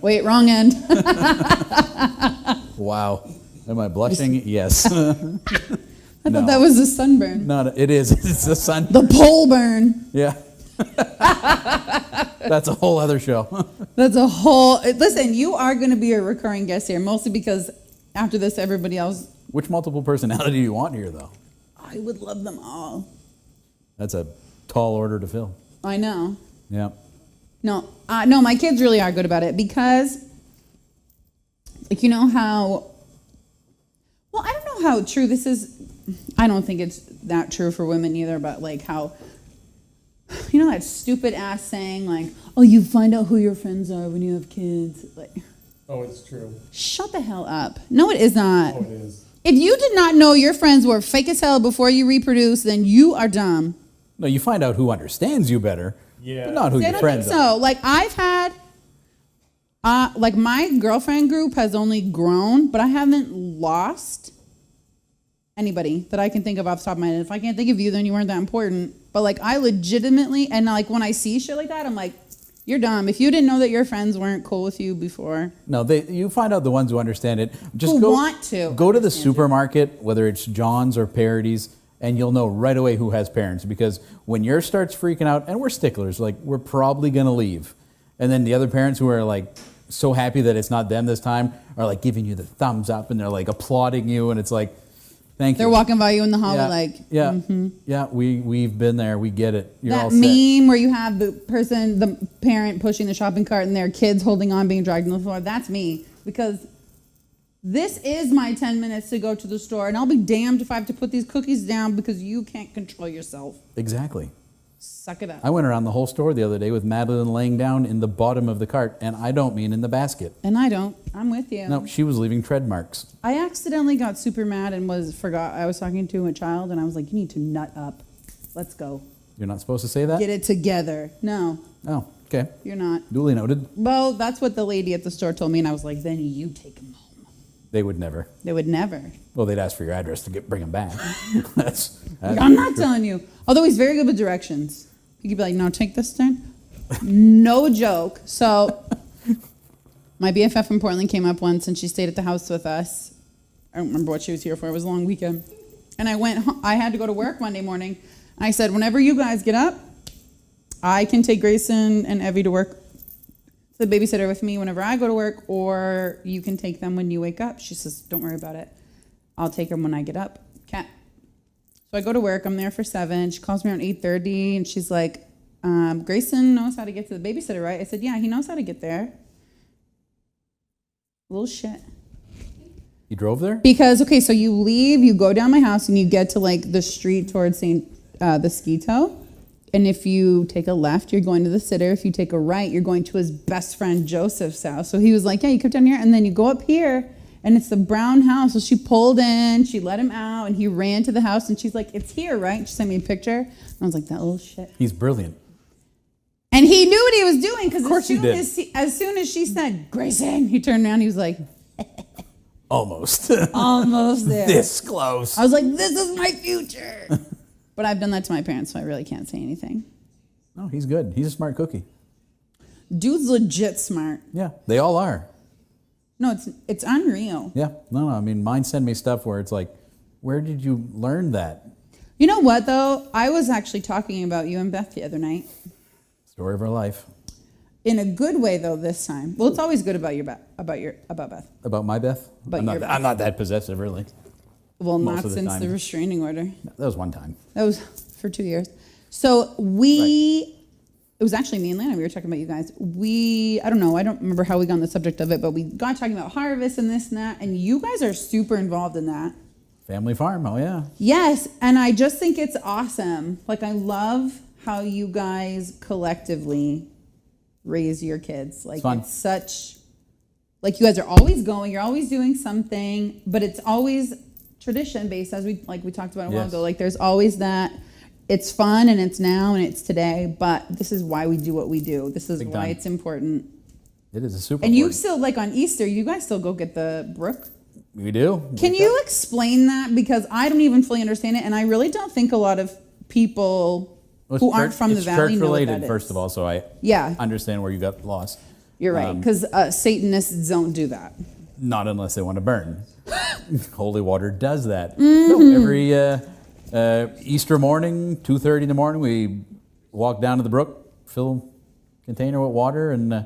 Wait, wrong end. Wow. Am I blushing? Yes. I thought that was a sunburn. No, it is. It's the sun. The pole burn. Yeah. That's a whole other show. That's a whole... Listen, you are going to be a recurring guest here, mostly because after this, everybody else... Which multiple personality do you want here, though? I would love them all. That's a tall order to fill. I know. Yeah. No, my kids really are good about it because, like, you know how... Well, I don't know how true this is. I don't think it's that true for women either, but like how... You know that stupid ass saying, like, oh, you find out who your friends are when you have kids? Like, oh, it's true. Shut the hell up. No, it is not. Oh, it is. If you did not know your friends were fake as hell before you reproduce, then you are dumb. No, you find out who understands you better, but not who your friends are. So, like, I've had Like my girlfriend group has only grown, but I haven't lost anybody that I can think of off the top of my head. If I can't think of you, then you weren't that important. But like I legitimately, and like when I see shit like that, I'm like, you're dumb. If you didn't know that your friends weren't cool with you before. No, you find out the ones who understand it. Just go to the supermarket, whether it's John's or Parody's, and you'll know right away who has parents. Because when yours starts freaking out, and we're sticklers, like we're probably going to leave. And then the other parents who are like so happy that it's not them this time are like giving you the thumbs up and they're like applauding you. And it's like, thank you. They're walking by you in the hallway like. Yeah, yeah, we've been there. We get it. You're that all set. meme where you have the parent pushing the shopping cart and their kids holding on, being dragged on the floor. That's me. Because this is my 10 minutes to go to the store. And I'll be damned if I have to put these cookies down because you can't control yourself. Exactly. Suck it up. I went around the whole store the other day with Madeline laying down in the bottom of the cart, and I don't mean in the basket. And I don't. I'm with you. No, she was leaving tread marks. I accidentally got super mad and forgot I was talking to a child, and I was like, you need to nut up. Let's go. You're not supposed to say that? Get it together. No. Oh, okay. You're not. Duly noted. Well, that's what the lady at the store told me, and I was like, then you take him home. They would never. They would never. Well, they'd ask for your address to bring him back. I'm not telling you. Although he's very good with directions. He could be like, no, take this turn. No joke. So my BFF from Portland came up once, and she stayed at the house with us. I don't remember what she was here for. It was a long weekend. And I had to go to work Monday morning. And I said, whenever you guys get up, I can take Grayson and Evie to work. The babysitter with me whenever I go to work, or you can take them when you wake up. She says, don't worry about it. I'll take them when I get up. Okay. So I go to work. I'm there for 7. She calls me around 8:30, and she's like, Grayson knows how to get to the babysitter, right? I said, yeah, he knows how to get there. Little shit. You drove there? Because, okay, so you leave, you go down my house, and you get to, like, the street towards the Skeeto. And if you take a left, you're going to the sitter. If you take a right, you're going to his best friend Joseph's house. So he was like, yeah, you come down here, and then you go up here, and it's the brown house. So she pulled in, she let him out, and he ran to the house, and she's like, it's here, right? She sent me a picture. And I was like, that little shit. He's brilliant. And he knew what he was doing, because as soon as she said, Grayson, he turned around, he was like, almost. Almost there. This close. I was like, this is my future. But I've done that to my parents, so I really can't say anything. No, he's good. He's a smart cookie. Dude's legit smart. Yeah, they all are. No, it's unreal. Yeah, no, I mean, mine send me stuff where it's like, where did you learn that? You know what, though? I was actually talking about you and Beth the other night. Story of our life. In a good way, though, this time. Well, it's always good about Beth. About my Beth? I'm not that possessive, really. Well, not since the restraining order. That was one time. That was for 2 years. So it was actually me and Lana, we were talking about you guys. I don't know, I don't remember how we got on the subject of it, but we got talking about harvest and this and that, and you guys are super involved in that. Family farm, oh yeah. Yes, and I just think it's awesome. Like, I love how you guys collectively raise your kids. Like, it's such, like, you guys are always going, you're always doing something, but it's always tradition based, as we talked about a while ago. Like, there's always that. It's fun, and it's now, and it's today, but this is why we do what we do. This is why it's important. It is a super And you still, like, on Easter, you guys still go get the brook? We do. Can you explain that? Because I don't even fully understand it, and I really don't think a lot of people who aren't from the valley know what that is. It's church-related, first of all, so I understand where you got lost. You're right, because Satanists don't do that. Not unless they want to burn. Holy water does that. Mm-hmm. No, every Easter morning, 2:30 in the morning, we walk down to the brook, fill a container with water, and as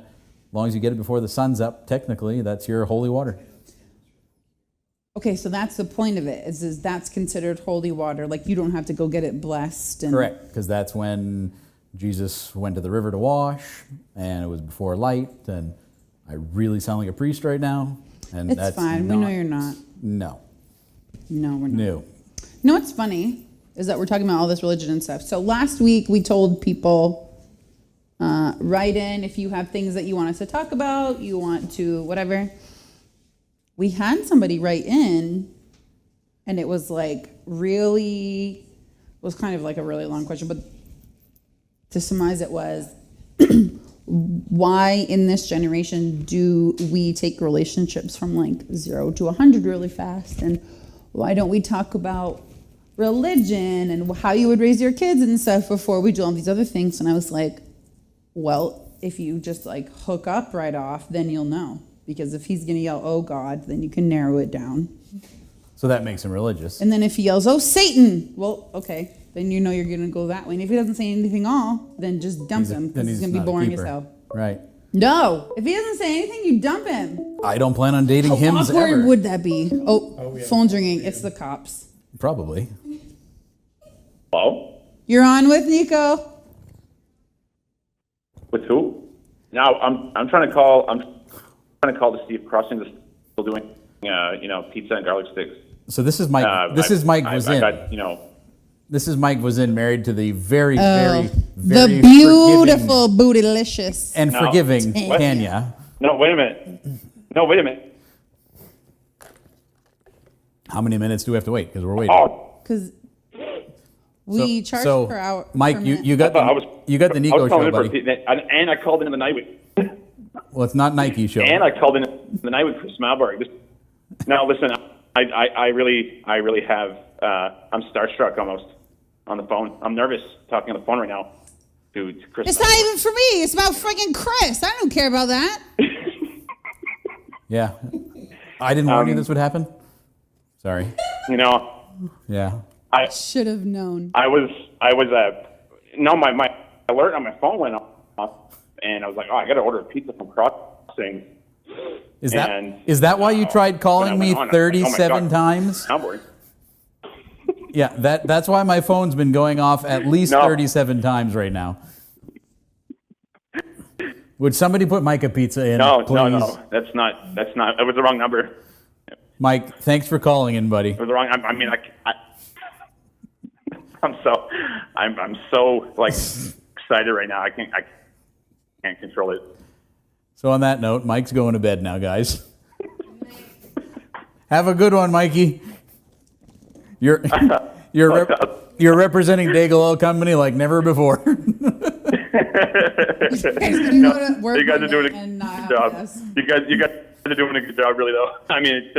long as you get it before the sun's up, technically, that's your holy water. Okay, so that's the point of it, is that's considered holy water. Like, you don't have to go get it blessed. Correct, because that's when Jesus went to the river to wash, and it was before light, and I really sound like a priest right now. And it's fine. We know you're not. No. No, we're not. No. You know what's funny is that we're talking about all this religion and stuff. So last week we told people, write in if you have things that you want us to talk about, you want to whatever. We had somebody write in, and it was like it was kind of like a really long question, but to surmise it was, why in this generation do we take relationships from like 0 to 100 really fast? And why don't we talk about religion and how you would raise your kids and stuff before we do all these other things? And I was like, well, if you just like hook up right off, then you'll know. Because if he's going to yell, oh God, then you can narrow it down. So that makes him religious. And then if he yells, oh Satan, well, okay, then you know you're going to go that way. And if he doesn't say anything all, then just dump him, because he's going to be boring as hell. Right. No, if he doesn't say anything, you dump him. I don't plan on dating him ever. How awkward would that be? Oh, phone's ringing. It's the cops. Probably. Hello? You're on with Nico. With who? Now I'm trying to call. I'm trying to call to see if Crossing is still doing, pizza and garlic sticks. So this is Mike. This is Mike Vazin. This is Mike Vazin, married to the very the beautiful, bootylicious, and forgiving Tanya. No, wait a minute. How many minutes do we have to wait? Because we're waiting. Because we charge per hour. Mike, you got the Nico show, buddy. And I called into the night with. Well, it's not Nike show. And I called in the night with Chris Malberg. Now listen, I really have. I'm starstruck almost on the phone. I'm nervous talking on the phone right now to Chris. It's not even for me. It's about friggin' Chris. I don't care about that. Yeah, I didn't warn you this would happen. Sorry. Yeah. I should have known. My alert on my phone went off, and I was like, oh, I got to order a pizza from Crossing. Is that why you tried calling me 37 times? Yeah, that's why my phone's been going off at least 37 times right now. Would somebody put Mike a pizza in, please? No. That's not. It was the wrong number. Mike, thanks for calling in, buddy. It was the wrong. I'm so like excited right now. I can't control it. So on that note, Mike's going to bed now, guys. Have a good one, Mikey. You're representing Daigle Oil Company like never before. You guys are doing a good job. You guys are doing a good job, really, though. I mean,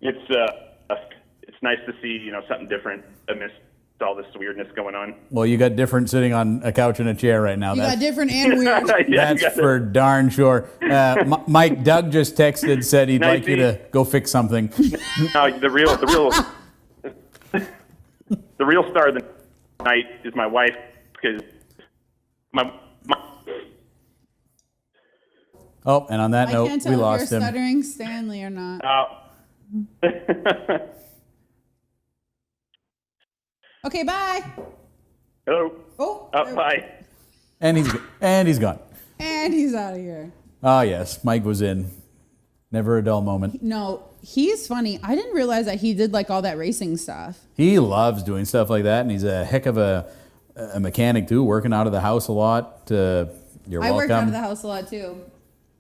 it's nice to see something different amidst all this weirdness going on. Well, you got different sitting on a couch and a chair right now. You got different and weird. That's for darn sure. Mike, Doug just texted, said he'd like you to go fix something. No, the real star of the night is my wife, because my Oh, and on that I note, can't tell we if lost you're him. stuttering Stanley or not. Okay, bye. Hello. Oh. Bye. And he's gone. And he's out of here. Oh yes, Mike was in. Never a dull moment. No, he's funny. I didn't realize that he did like all that racing stuff. He loves doing stuff like that, and he's a heck of a mechanic too, working out of the house a lot. You're welcome. I worked out of the house a lot too.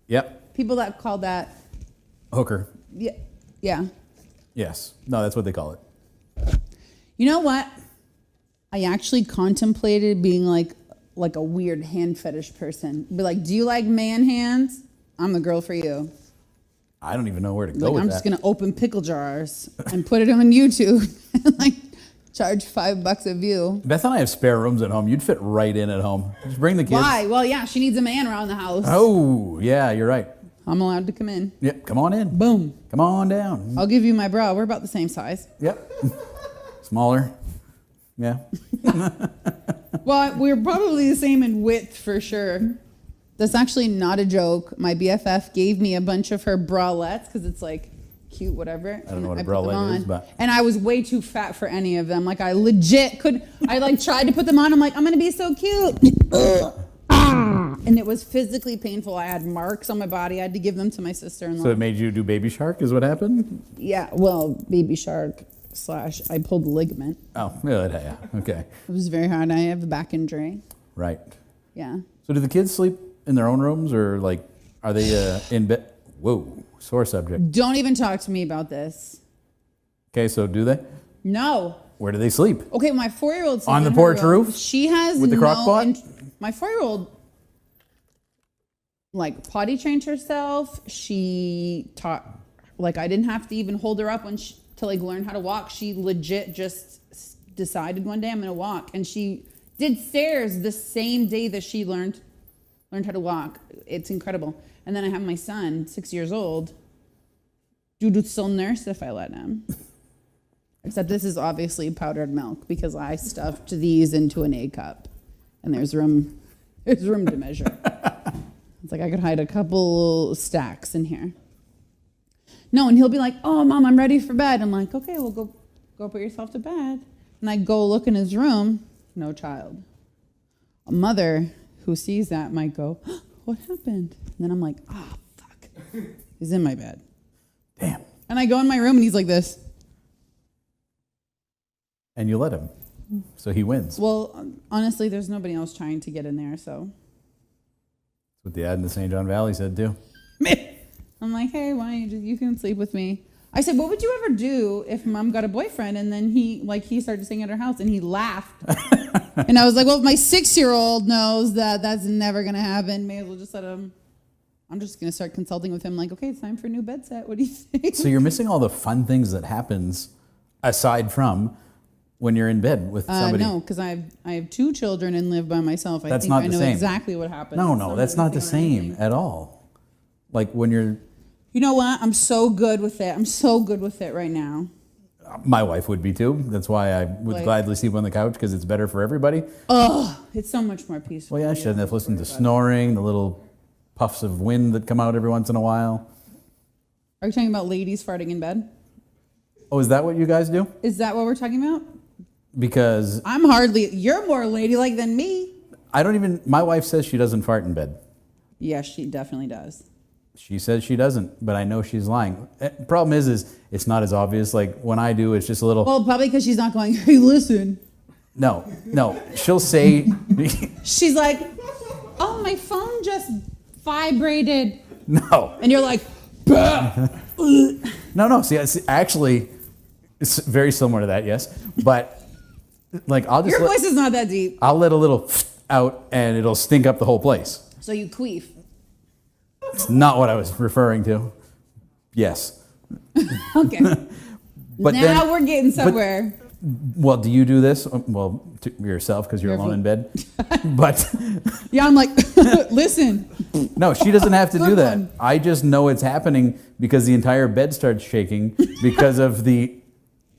Yep. People that call that hooker. Yeah. Yes. No, that's what they call it. You know what? I actually contemplated being like a weird hand fetish person. Be like, do you like man hands? I'm the girl for you. I don't even know where to go with I'm that. just gonna open pickle jars and put it on YouTube and like charge $5 a view. Beth and I have spare rooms at home. You'd fit right in at home. Just bring the kids. Why? Well, yeah, she needs a man around the house. Oh, yeah, you're right. I'm allowed to come in. Yep, come on in. Boom. Come on down. I'll give you my bra. We're about the same size. Yep. Smaller. Yeah. Well, we're probably the same in width for sure. That's actually not a joke. My BFF gave me a bunch of her bralettes because it's like cute, whatever. I don't know what a bralette is, but. And I was way too fat for any of them. Like I legit I like tried to put them on. I'm like, I'm going to be so cute. And it was physically painful. I had marks on my body. I had to give them to my sister-in-law. So it made you do Baby Shark is what happened? Yeah, well, Baby Shark / I pulled a ligament. Oh, yeah, okay. It was very hard. I have a back injury. Right. Yeah. So do the kids sleep in their own rooms, or like are they in bed? Whoa, sore subject. Don't even talk to me about this. Okay, so do they? No. Where do they sleep? Okay, my 4-year-old sleeps on the in porch her room. roof. She has with the crock pot. My 4-year-old like potty trained herself. She taught, like I didn't have to even hold her up to like learn how to walk. She legit just decided one day I'm gonna walk, and she did stairs the same day that she learned how to walk. It's incredible. And then I have my son, 6 years old. Dude would still nurse if I let him. Except this is obviously powdered milk because I stuffed these into an A cup, and there's room to measure. It's like I could hide a couple stacks in here. No, and he'll be like, "Oh, Mom, I'm ready for bed." I'm like, "Okay, well, go put yourself to bed." And I go look in his room, no child. A mother who sees that might go, "Oh, what happened?" And then I'm like, "Oh, fuck. He's in my bed." Damn. And I go in my room and he's like this. And you let him. So he wins. Well, honestly, there's nobody else trying to get in there, so. That's what the ad in the St. John Valley said too. I'm like, "Hey, why don't you can sleep with me?" I said, "What would you ever do if Mom got a boyfriend?" And then he started staying at her house and he laughed. And I was like, "Well, if my 6-year-old knows that that's never going to happen, may as well just let him." I'm just going to start consulting with him like, "Okay, it's time for a new bed set. What do you think?" So you're missing all the fun things that happens aside from when you're in bed with somebody. No, because I have 2 children and live by myself. That's not I the know same. exactly what happens. No, that's not the same at all. Like when you're... You know what? I'm so good with it. I'm so good with it right now. My wife would be too. That's why I would gladly sleep on the couch, because it's better for everybody. Oh, it's so much more peaceful. Well, yeah, I shouldn't have listened to snoring, the little puffs of wind that come out every once in a while. Are you talking about ladies farting in bed? Oh, is that what you guys do? Is that what we're talking about? Because you're more ladylike than me. My wife says she doesn't fart in bed. Yes, she definitely does. She says she doesn't, but I know she's lying. Problem is it's not as obvious. Like when I do, it's just a little... Well, probably because she's not going, "Hey, listen." No. She'll say... She's like, "Oh, my phone just vibrated." No. And you're like, "Bah." No. See, actually, it's very similar to that, yes. But like, I'll just... Your voice is not that deep. I'll let a little out and it'll stink up the whole place. So you queef. It's not what I was referring to. Yes. Okay. But now we're getting somewhere. Well, do you do this? Well, to yourself because you're alone in bed. But yeah, I'm like, "Listen." No, she doesn't have to do that. One. I just know it's happening because the entire bed starts shaking because of the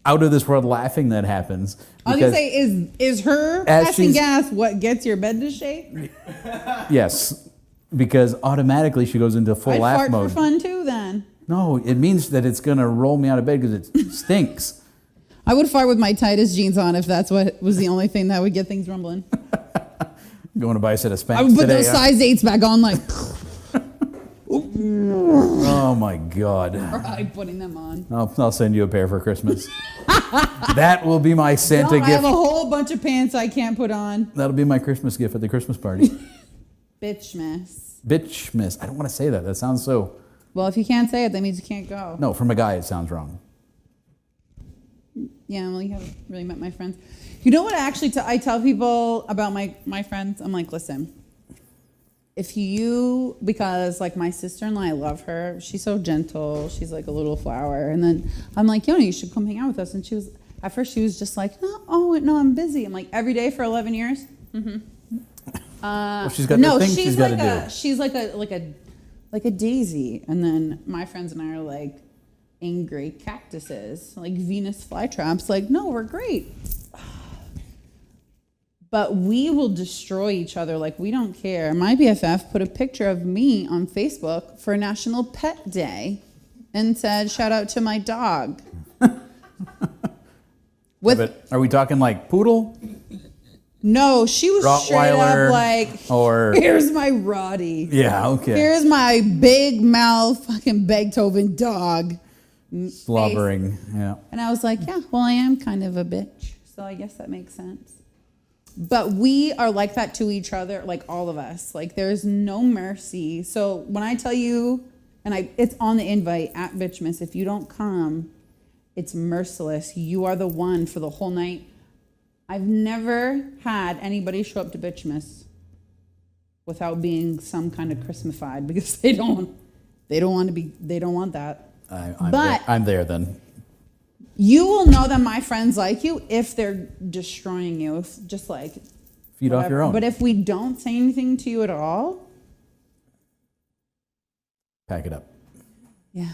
out of this world laughing that happens. I was gonna say, is her passing gas what gets your bed to shake? Yes, because automatically she goes into full laugh fart mode. for fun too, then. No, it means that it's gonna roll me out of bed because it stinks. I would fart with my tightest jeans on if that's what was the only thing that would get things rumbling. Going to buy a set of Spanx I would put today, those size 8s back on like. Oh my God. Right, putting them on. I'll send you a pair for Christmas. That will be my Santa gift. I have a whole bunch of pants I can't put on. That'll be my Christmas gift at the Christmas party. Bitchmas. Bitchmas. I don't want to say that. That sounds so... Well, if you can't say it, that means you can't go. No, from a guy it sounds wrong. Yeah, well, you haven't really met my friends. You know what I tell people about my friends? I'm like, "Listen, because like my sister-in-law, I love her. She's so gentle. She's like a little flower." And then I'm like, "Yoni, you should come hang out with us." And at first she was just like, "No, I'm busy." I'm like, "Every day for 11 years?" Mm-hmm. Well, she's got the things she's got to do. She's like a daisy. And then my friends and I are like angry cactuses, like Venus flytraps. Like, no, we're great. But we will destroy each other. Like, we don't care. My BFF put a picture of me on Facebook for National Pet Day and said, "Shout out to my dog." Are we talking like poodle? No, she was straight up like, "Here's my Roddy." Yeah, okay. "Here's my big mouth fucking Beethoven dog." Slobbering, yeah. And I was like, "Yeah, well, I am kind of a bitch, so I guess that makes sense." But we are like that to each other, like all of us. Like, there's no mercy. So when I tell you, and it's on the invite at Bitchmas, if you don't come, it's merciless. You are the one for the whole night. I've never had anybody show up to Bitchmas without being some kind of Christmasified because they don't want that. I'm there then. You will know that my friends like you if they're destroying you, if just like feed off your own. But if we don't say anything to you at all, pack it up. Yeah,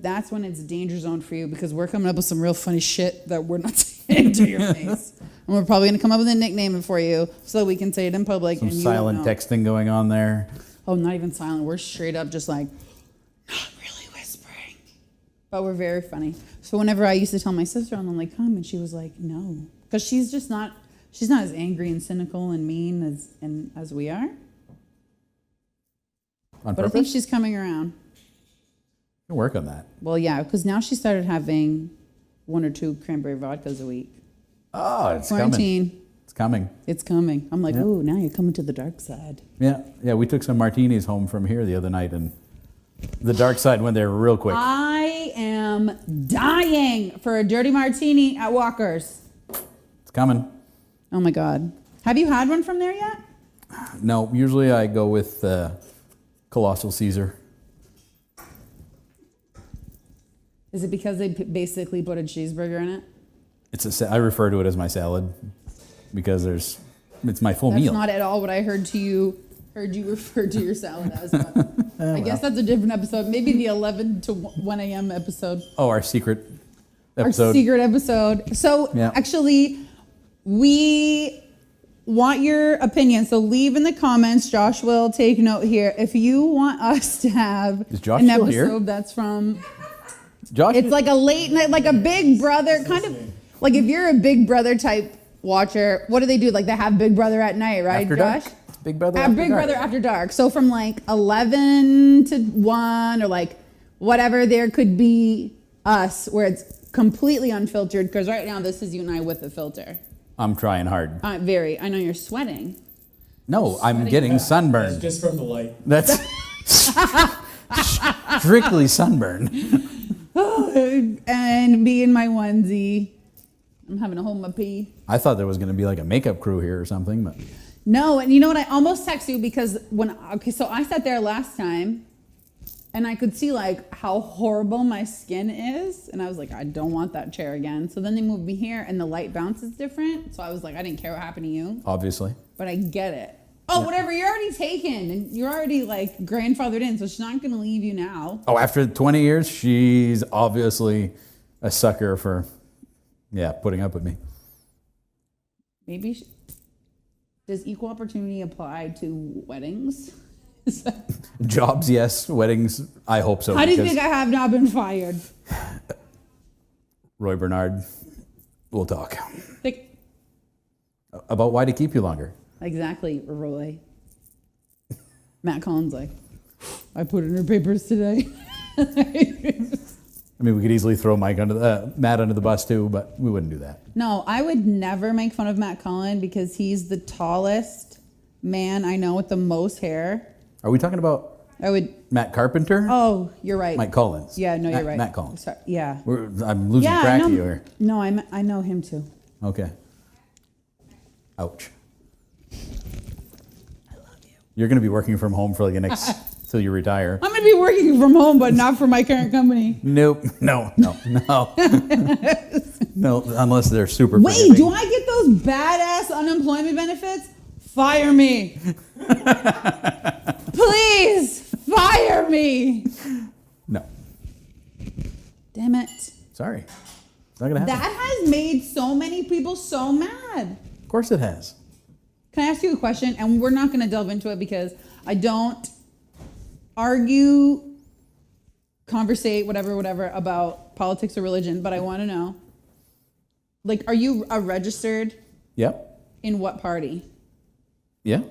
that's when it's danger zone for you because we're coming up with some real funny shit that we're not saying to your face. And we're probably going to come up with a nickname for you so we can say it in public. Some and you silent texting going on there. Oh, not even silent. We're straight up just like, not really whispering. But we're very funny. So whenever I used to tell my sister, I'm like, come, and she was like, no. Because she's not as angry and cynical and mean as we are. On but purpose? I think she's coming around. Can work on that. Well, yeah, because now she started having 1 or 2 cranberry vodkas a week. Oh, it's Quarantine. coming. It's coming. It's coming. I'm like, ooh, now you're coming to the dark side. Yeah. We took some martinis home from here the other night, and the dark side went there real quick. I am dying for a dirty martini at Walker's. It's coming. Oh my God. Have you had one from there yet? No, usually I go with Colossal Caesar. Is it because they basically put a cheeseburger in it? I refer to it as my salad because it's my full meal. That's not at all what I heard you refer to your salad as. But I guess that's a different episode. Maybe the 11 to 1 a.m. episode. Oh, our secret episode. Our secret episode. So actually, we want your opinion. So leave in the comments. Josh will take note here. If you want us to have an episode that's from... Josh, it's like a late night, like a Big Brother kind of, like if you're a Big Brother type watcher, what do they do? Like they have Big Brother at night, right, after Josh? Dark. Big Brother after Big dark. Brother after dark. So from like 11 to 1 or like whatever, there could be us where it's completely unfiltered because right now this is you and I with a filter. I'm trying hard. I know you're sweating. No, I'm getting sunburned. That's just from the light. That's strictly sunburn. And be in my onesie. I'm having to hold my pee. I thought there was going to be like a makeup crew here or something, but no. And you know what? I almost text you because so I sat there last time, and I could see like how horrible my skin is, and I was like, I don't want that chair again. So then they moved me here, and the light bounce is different. So I was like, I didn't care what happened to you. Obviously. But I get it. Oh, whatever. You're already taken, and you're already like grandfathered in, so she's not going to leave you now. Oh, after 20 years, she's obviously a sucker for, putting up with me. Maybe does equal opportunity apply to weddings? Jobs, yes. Weddings, I hope so. How do you think I have not been fired? Roy Bernard, we'll talk. About why to keep you longer. Exactly, Roy. Matt Collins like, I put in her papers today. I mean, we could easily throw Matt under the bus too, but we wouldn't do that. No, I would never make fun of Matt Collins because he's the tallest man I know with the most hair. Are we talking about Matt Carpenter? Oh, you're right. Mike Collins. Yeah, no, you're right. Matt Collins. Sorry. Yeah. I'm losing track of you here. No, I know him too. Okay. Ouch. I love you. You're going to be working from home for like the next till you retire. I'm going to be working from home, but not for my current company. Nope. No. No, unless they're super Wait, prohibiting. do I get those badass unemployment benefits? Fire me. Please, fire me. No. Damn it. Sorry. It's not going to happen. That has made so many people so mad. Of course it has. Can I ask you a question? And we're not going to delve into it because I don't argue, conversate, whatever about politics or religion, but I want to know, like, are you a registered? Yep. In what party? Yeah.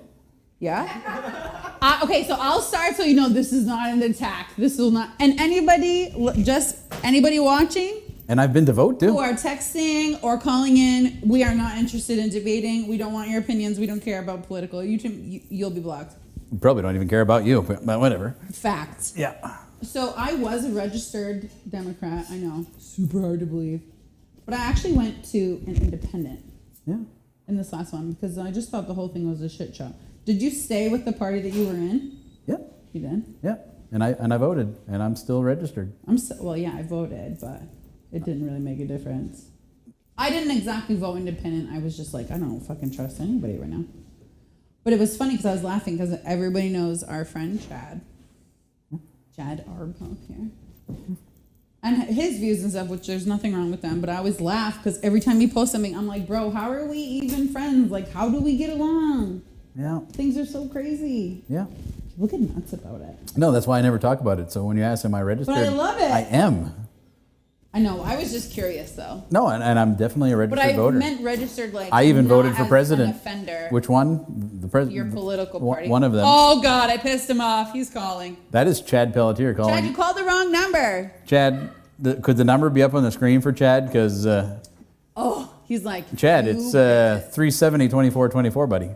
Yeah? Okay, so I'll start so you know this is not an attack. This will not, and anybody watching, and I've been to vote too, who are texting or calling in, we are not interested in debating. We don't want your opinions. We don't care about political. You'll be blocked. We probably don't even care about you, but whatever. Facts. Yeah. So I was a registered Democrat. I know, super hard to believe, but I actually went to an independent. Yeah. in this last one because I just thought the whole thing was a shit show. Did you stay with the party that you were in? Yeah. You did? Yeah. And I voted, and I'm still registered. Well, yeah, I voted, but it didn't really make a difference. I didn't exactly vote independent. I was just like, I don't fucking trust anybody right now. But it was funny because I was laughing because everybody knows our friend Chad. Chad Arbrook here. And his views and stuff, which there's nothing wrong with them, but I always laugh because every time he posts something, I'm like, bro, how are we even friends? Like, how do we get along? Yeah. Things are so crazy. Yeah. People get nuts about it. No, that's why I never talk about it. So when you ask, am I registered? But I love it. I am. I know. I was just curious, though. No, and I'm definitely a registered voter. But I meant registered, like, I even not voted for as president. An offender. Which one? The president. Your political party. One of them. Oh, God, I pissed him off. He's calling. That is Chad Pelletier calling. Chad, you called the wrong number. Chad, could the number be up on the screen for Chad? Because he's like, Chad, it's 370-2424, buddy.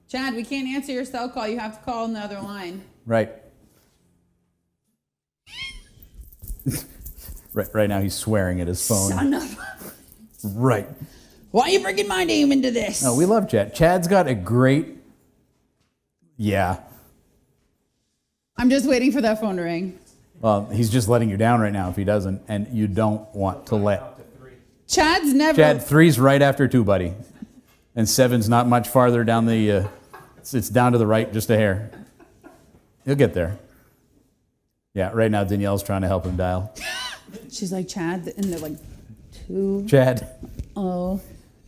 Chad, we can't answer your cell call. You have to call another line. Right. Right now he's swearing at his phone. Son of Right. Why are you bringing my name into this? No, we love Chad. Chad's got a great... Yeah. I'm just waiting for that phone to ring. Well, he's just letting you down right now if he doesn't, and you don't want to let... Chad's never... Chad, 3's right after 2, buddy. And 7's not much farther down the... it's down to the right just a hair. He'll get there. Yeah, right now Danielle's trying to help him dial. She's like, Chad, and they're like, 2... Chad.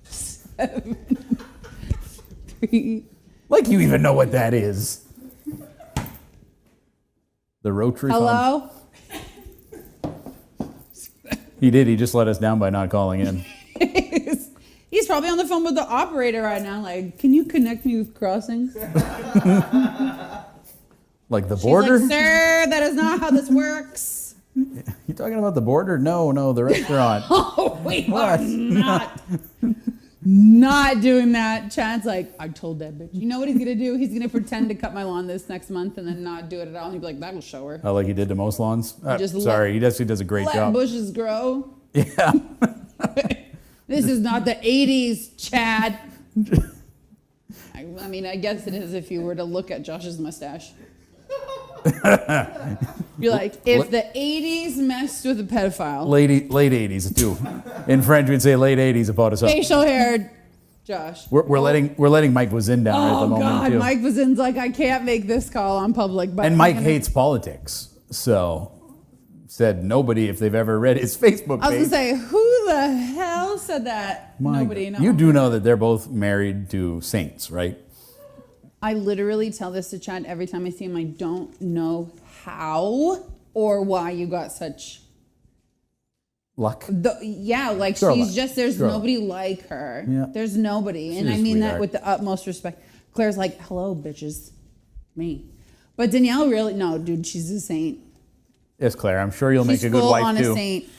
7... 3... Like you even know what that is. The rotary phone. Hello? He did. He just let us down by not calling in. He's probably on the phone with the operator right now. Like, can you connect me with Crossings? Like the border? She's like, sir, that is not how this works. You talking about the border? No, the restaurant. Oh, we are not doing that. Chad's like, I told that bitch. You know what he's going to do? He's going to pretend to cut my lawn this next month and then not do it at all. And he'll be like, that'll show her. Oh, like he did to most lawns? Just he does a great let job. bushes grow. Yeah. This is not the 80s, Chad. I mean, I guess it is if you were to look at Josh's mustache. You're like, if the 80s messed with a pedophile. Late 80s, too. In French, we'd say late 80s about us. Facial hair, Josh. We're letting Mike Wazin down at the moment, God, too. Mike Wazin's like, I can't make this call on public. But And Mike hates politics, so said nobody if they've ever read his Facebook page. I was gonna say, who the hell said that? Nobody. No. You do know that they're both married to saints, right? I literally tell this to Chad every time I see him. I don't know how or why you got such luck. Like Girl she's luck. just, there's Girl nobody like her. Yeah. There's nobody. And I mean that with the utmost respect. Claire's like, hello, bitches. Me. But Danielle really, no, dude, she's a saint. Yes, Claire, I'm sure you'll make a good full wife, on too. A saint.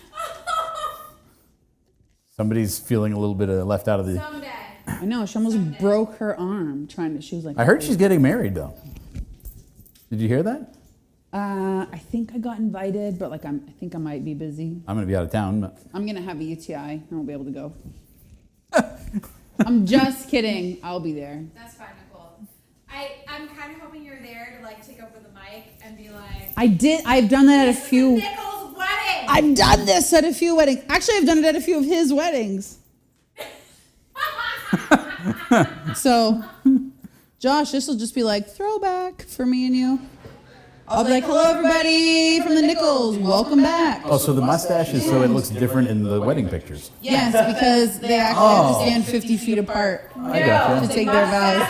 Somebody's feeling a little bit left out of the... Someday. I know, she almost broke her arm trying to, she was like... I heard she's getting married, though. Did you hear that? I think I got invited, but I think I might be busy. I'm going to be out of town. But... I'm going to have a UTI. I won't be able to go. I'm just kidding. I'll be there. That's fine, Nicole. I'm kind of hoping you're there to take over the mic and be like... I've done that at a few... Nicole's wedding! I've done this at a few weddings. Actually, I've done it at a few of his weddings. So, Josh, this will just be like throwback for me and you. I'll be like, hello, everybody from the Nichols. Welcome back. Oh, so the mustache is so it looks different in the wedding pictures. Yes, because they actually have to stand 50 feet apart to take their vows.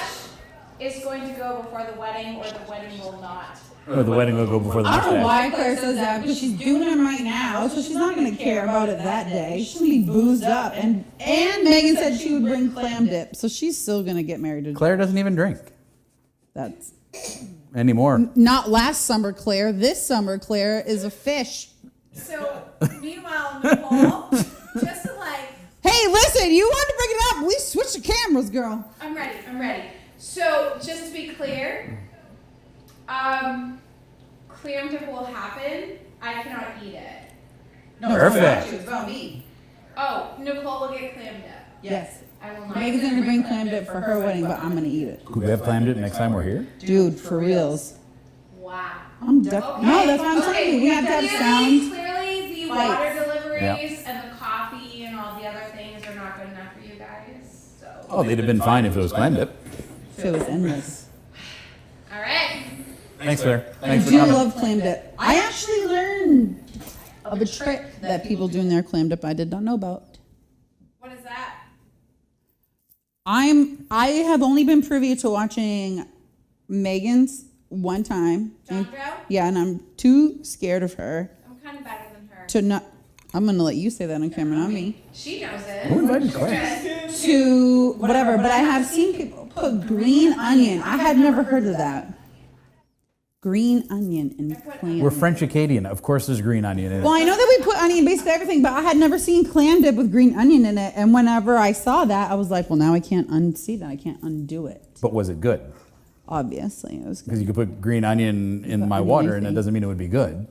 It's going to go before the wedding, or the wedding will not. Or the wedding will go before the I don't know mustache. why Claire says that, because she's doing it right now, so she's not going to care about it that day. She's going to be boozed up. And Megan said she would bring clam dip, so she's still going to get married to Claire doesn't even drink. That's... Anymore. Not last summer, Claire. This summer, Claire is a fish. So, meanwhile, Nicole, just to Hey, listen, you wanted to bring it up. We switched the cameras, girl. I'm ready. So, just to be clear, clam dip will happen. I cannot eat it. No, perfect. It's about me. Oh, Nicole will get clam dip. Yes. I will not. Megan's gonna bring clam dip for her wedding, but I'm gonna eat it. Could we have clam dip next time we're here? Dude, for reals. Wow. I'm duck. No, that's what I'm saying. We have to have sound. Clearly, the Fights. water deliveries Yeah. and the coffee and all the other things are not good enough for you guys. So. Oh, they'd have been fine if it was clam dip. If it was endless. All right. Thanks, Claire. I Thanks for do coming. love clam dip. I actually learned of a trick that people do in their clam dip I did not know about. What is that? I have only been privy to watching Megan's one time. John Joe? Yeah, and I'm too scared of her I'm kind of better than her. to not. I'm gonna let you say that on camera, not me. She knows it. Who invited Claire? To whatever, but I have seen people put green onion. I had never heard of that. Green onion in clam. We're French Acadian. Of course there's green onion in it. Well, I know that we put onion in basically everything, but I had never seen clam dip with green onion in it. And whenever I saw that, I was like, well, now I can't unsee that. I can't undo it. But was it good? Obviously, it was good. Because you could put green onion in my water and it doesn't mean it would be good.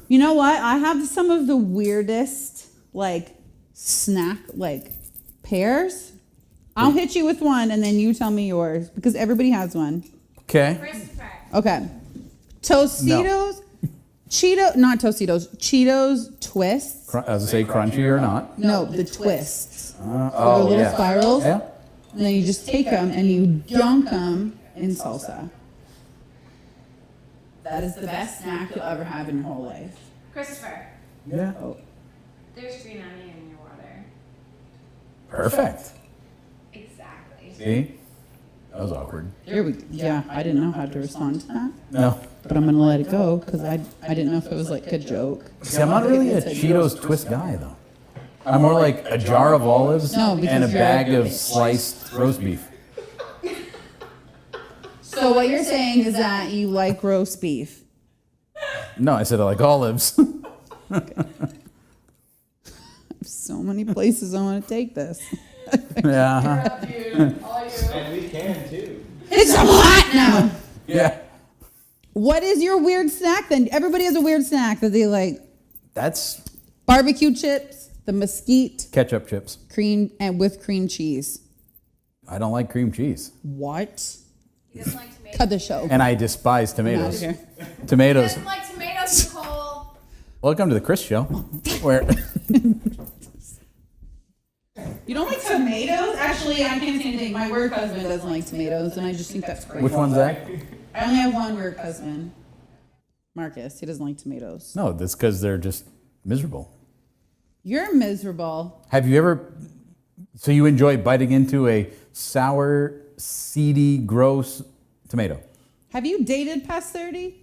You know what? I have some of the weirdest, like, snack, like, pears. I'll hit you with one and then you tell me yours because everybody has one. Okay. Christopher. Okay. Tostitos, not Tostitos, Cheetos twists. I was going to say crunchy or not. No, the twists. The Oh, little yeah. spirals. Yeah. And then you just take them and you dunk them in salsa. That is the best snack you'll ever have in your whole life. Christopher. Yeah. Oh. There's green onion in your water. Perfect. Exactly. See? That was awkward. Here we go. Yeah, I didn't know how to respond to that. No. But I'm going to let it go because I didn't know if it was like a joke. See, I'm not really a Cheetos twist guy, though. I'm more like a jar of olives No, because and a you're bag a of bitch. sliced roast beef. So what you're saying is that you like roast beef. No, I said I like olives. So many places I want to take this. Yeah. And we can too. It's hot now. Yeah. What is your weird snack then? Everybody has a weird snack that they like. That's Barbecue chips, the mesquite, ketchup chips. cream, and with cream cheese. I don't like cream cheese. What? He doesn't like tomatoes. Cut the show. And I despise I'm outta tomatoes. here. He Tomatoes. doesn't like tomatoes, Nicole. Welcome to the Chris Show. Where You don't like tomatoes? Actually, I can't say anything. My work husband doesn't like tomatoes, and I just think that's crazy. which one's that? I only have one work husband. Marcus. He doesn't like tomatoes. No, that's because they're just miserable. You're miserable. Have you ever? So you enjoy biting into a sour, seedy, gross tomato? Have you dated past 30?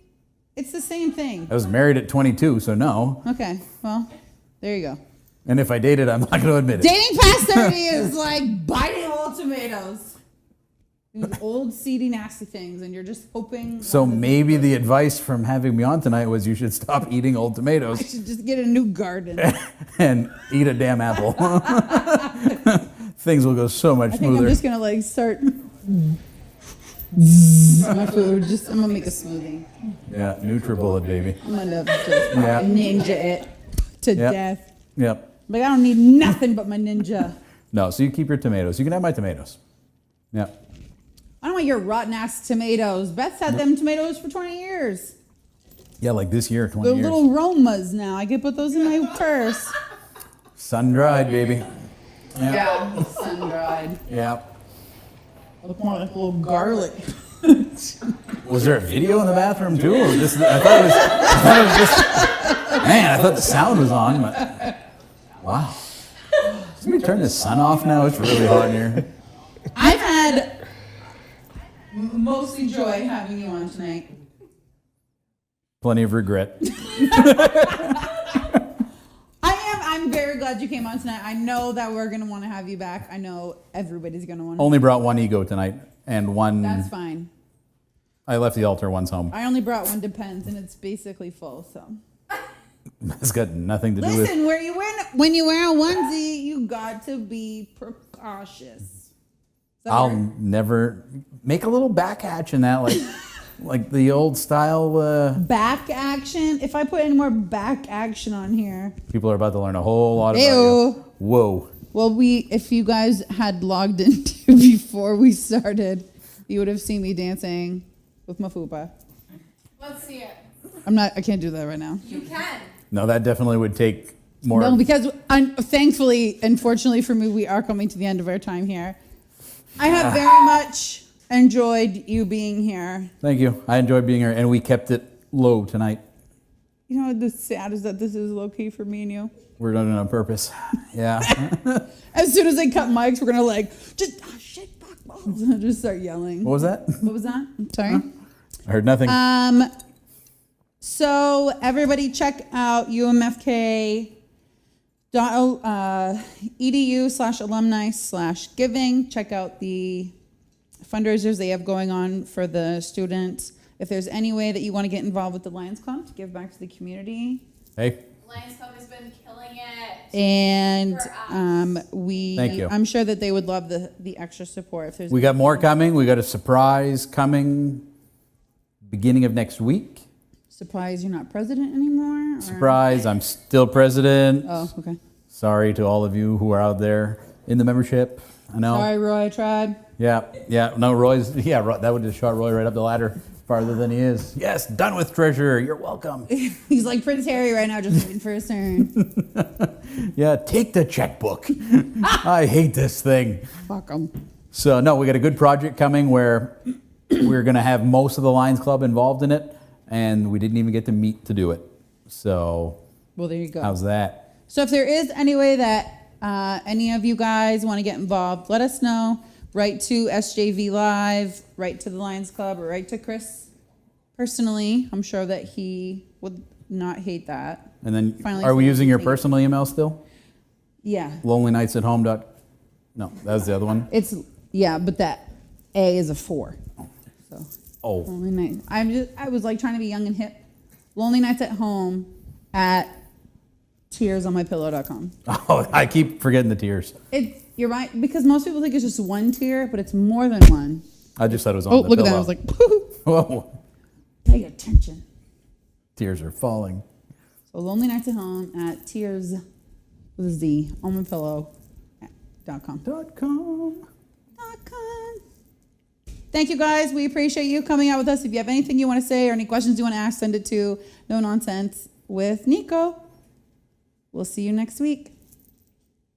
It's the same thing. I was married at 22, so no. Okay, well, there you go. And if I dated, I'm not going to admit it. Dating past 30 is like biting old tomatoes. These old, seedy, nasty things, and you're just hoping. So maybe the advice from having me on tonight was you should stop eating old I tomatoes should just get a new garden. and eat a damn apple. Things will go so much I think I'm smoother. just gonna like start. My food. I'm gonna make a smoothie. Yeah, NutriBullet, baby. I'm gonna just Yeah. ninja it to Yep. death. Yep. Like I don't need nothing but my ninja. No, so you keep your tomatoes. You can have my tomatoes. Yeah. I don't want your rotten ass tomatoes. Beth's had them tomatoes for 20 years. Yeah, like this year, 20 They're years. little Romas now. I could put those in my purse. Sun dried, baby. Yeah, sun dried. Yeah. Look more like a little garlic. Was there a video in the bathroom too? Or just, I thought it was just, man, I thought the sound was on, but wow. Let me turn the sun off now. It's really hot in here. I've had mostly joy having you on tonight. Plenty of regret. I'm very glad you came on tonight. I know that we're going to want to have you back. I know everybody's going to want to. Only brought one ego tonight and one. That's fine. I left the altar once home. I only brought one Depends, and it's basically full, so. It's got nothing to do with. Listen, when you wear a onesie, you got to be precautious. I'll never make a little back hatch in that, like the old style. Back action. If I put any more back action on here. People are about to learn a whole lot about Ew. you. Whoa. Well, if you guys had logged in before we started, you would have seen me dancing with my fupa. Let's see it. I can't do that right now. You can. No, that definitely would take more. No, because thankfully, unfortunately for me, we are coming to the end of our time here. I have very much enjoyed you being here. Thank you. I enjoyed being here, and we kept it low tonight. You know, the sad is that this is low key for me and you. We're doing it on purpose. Yeah. As soon as they cut mics, we're gonna shit, fuck balls, just start yelling. What was that? What was that? Sorry. I heard nothing. So everybody check out umfk.edu/alumni/giving. Check out the fundraisers they have going on for the students. If there's any way that you want to get involved with the Lions Club to give back to the community. Hey. Lions Club has been killing it. And Thank you. I'm sure that they would love the extra support. If there's We got more coming. We got a surprise coming beginning of next week. Surprise, you're not president anymore? Or? Surprise, I'm still president. Oh, okay. Sorry to all of you who are out there in the membership. I know. Sorry, Roy, I tried. Yeah. No, that would have shot Roy right up the ladder farther than he is. Yes, done with treasurer. You're welcome. He's like Prince Harry right now, just waiting for his turn. Yeah, take the checkbook. I hate this thing. Fuck him. So, no, we got a good project coming where we're going to have most of the Lions Club involved in it, and we didn't even get to meet to do it. So, well, there you go. How's that? So if there is any way that any of you guys want to get involved, let us know. Write to SJV Live, write to the Lions Club, or write to Chris personally. I'm sure that he would not hate that. And then, are we using your personal email still? Yeah. LonelyNightsAtHome. No, that was the other one. But that A is a 4. So. Oh. Lonely Nights. I was like trying to be young and hip. Lonely Nights at Home at tearsonmypillow.com. Oh, I keep forgetting the tiers. You're right, because most people think it's just one tier, but it's more than one. I just thought it was on the look pillow. at that. I was like, whoa. Pay attention. Tears are falling. So Lonely Nights at Home at tears with a Z on my pillow.com. Thank you guys. We appreciate you coming out with us. If you have anything you want to say or any questions you want to ask, send it to No Nonsense with Nico. We'll see you next week.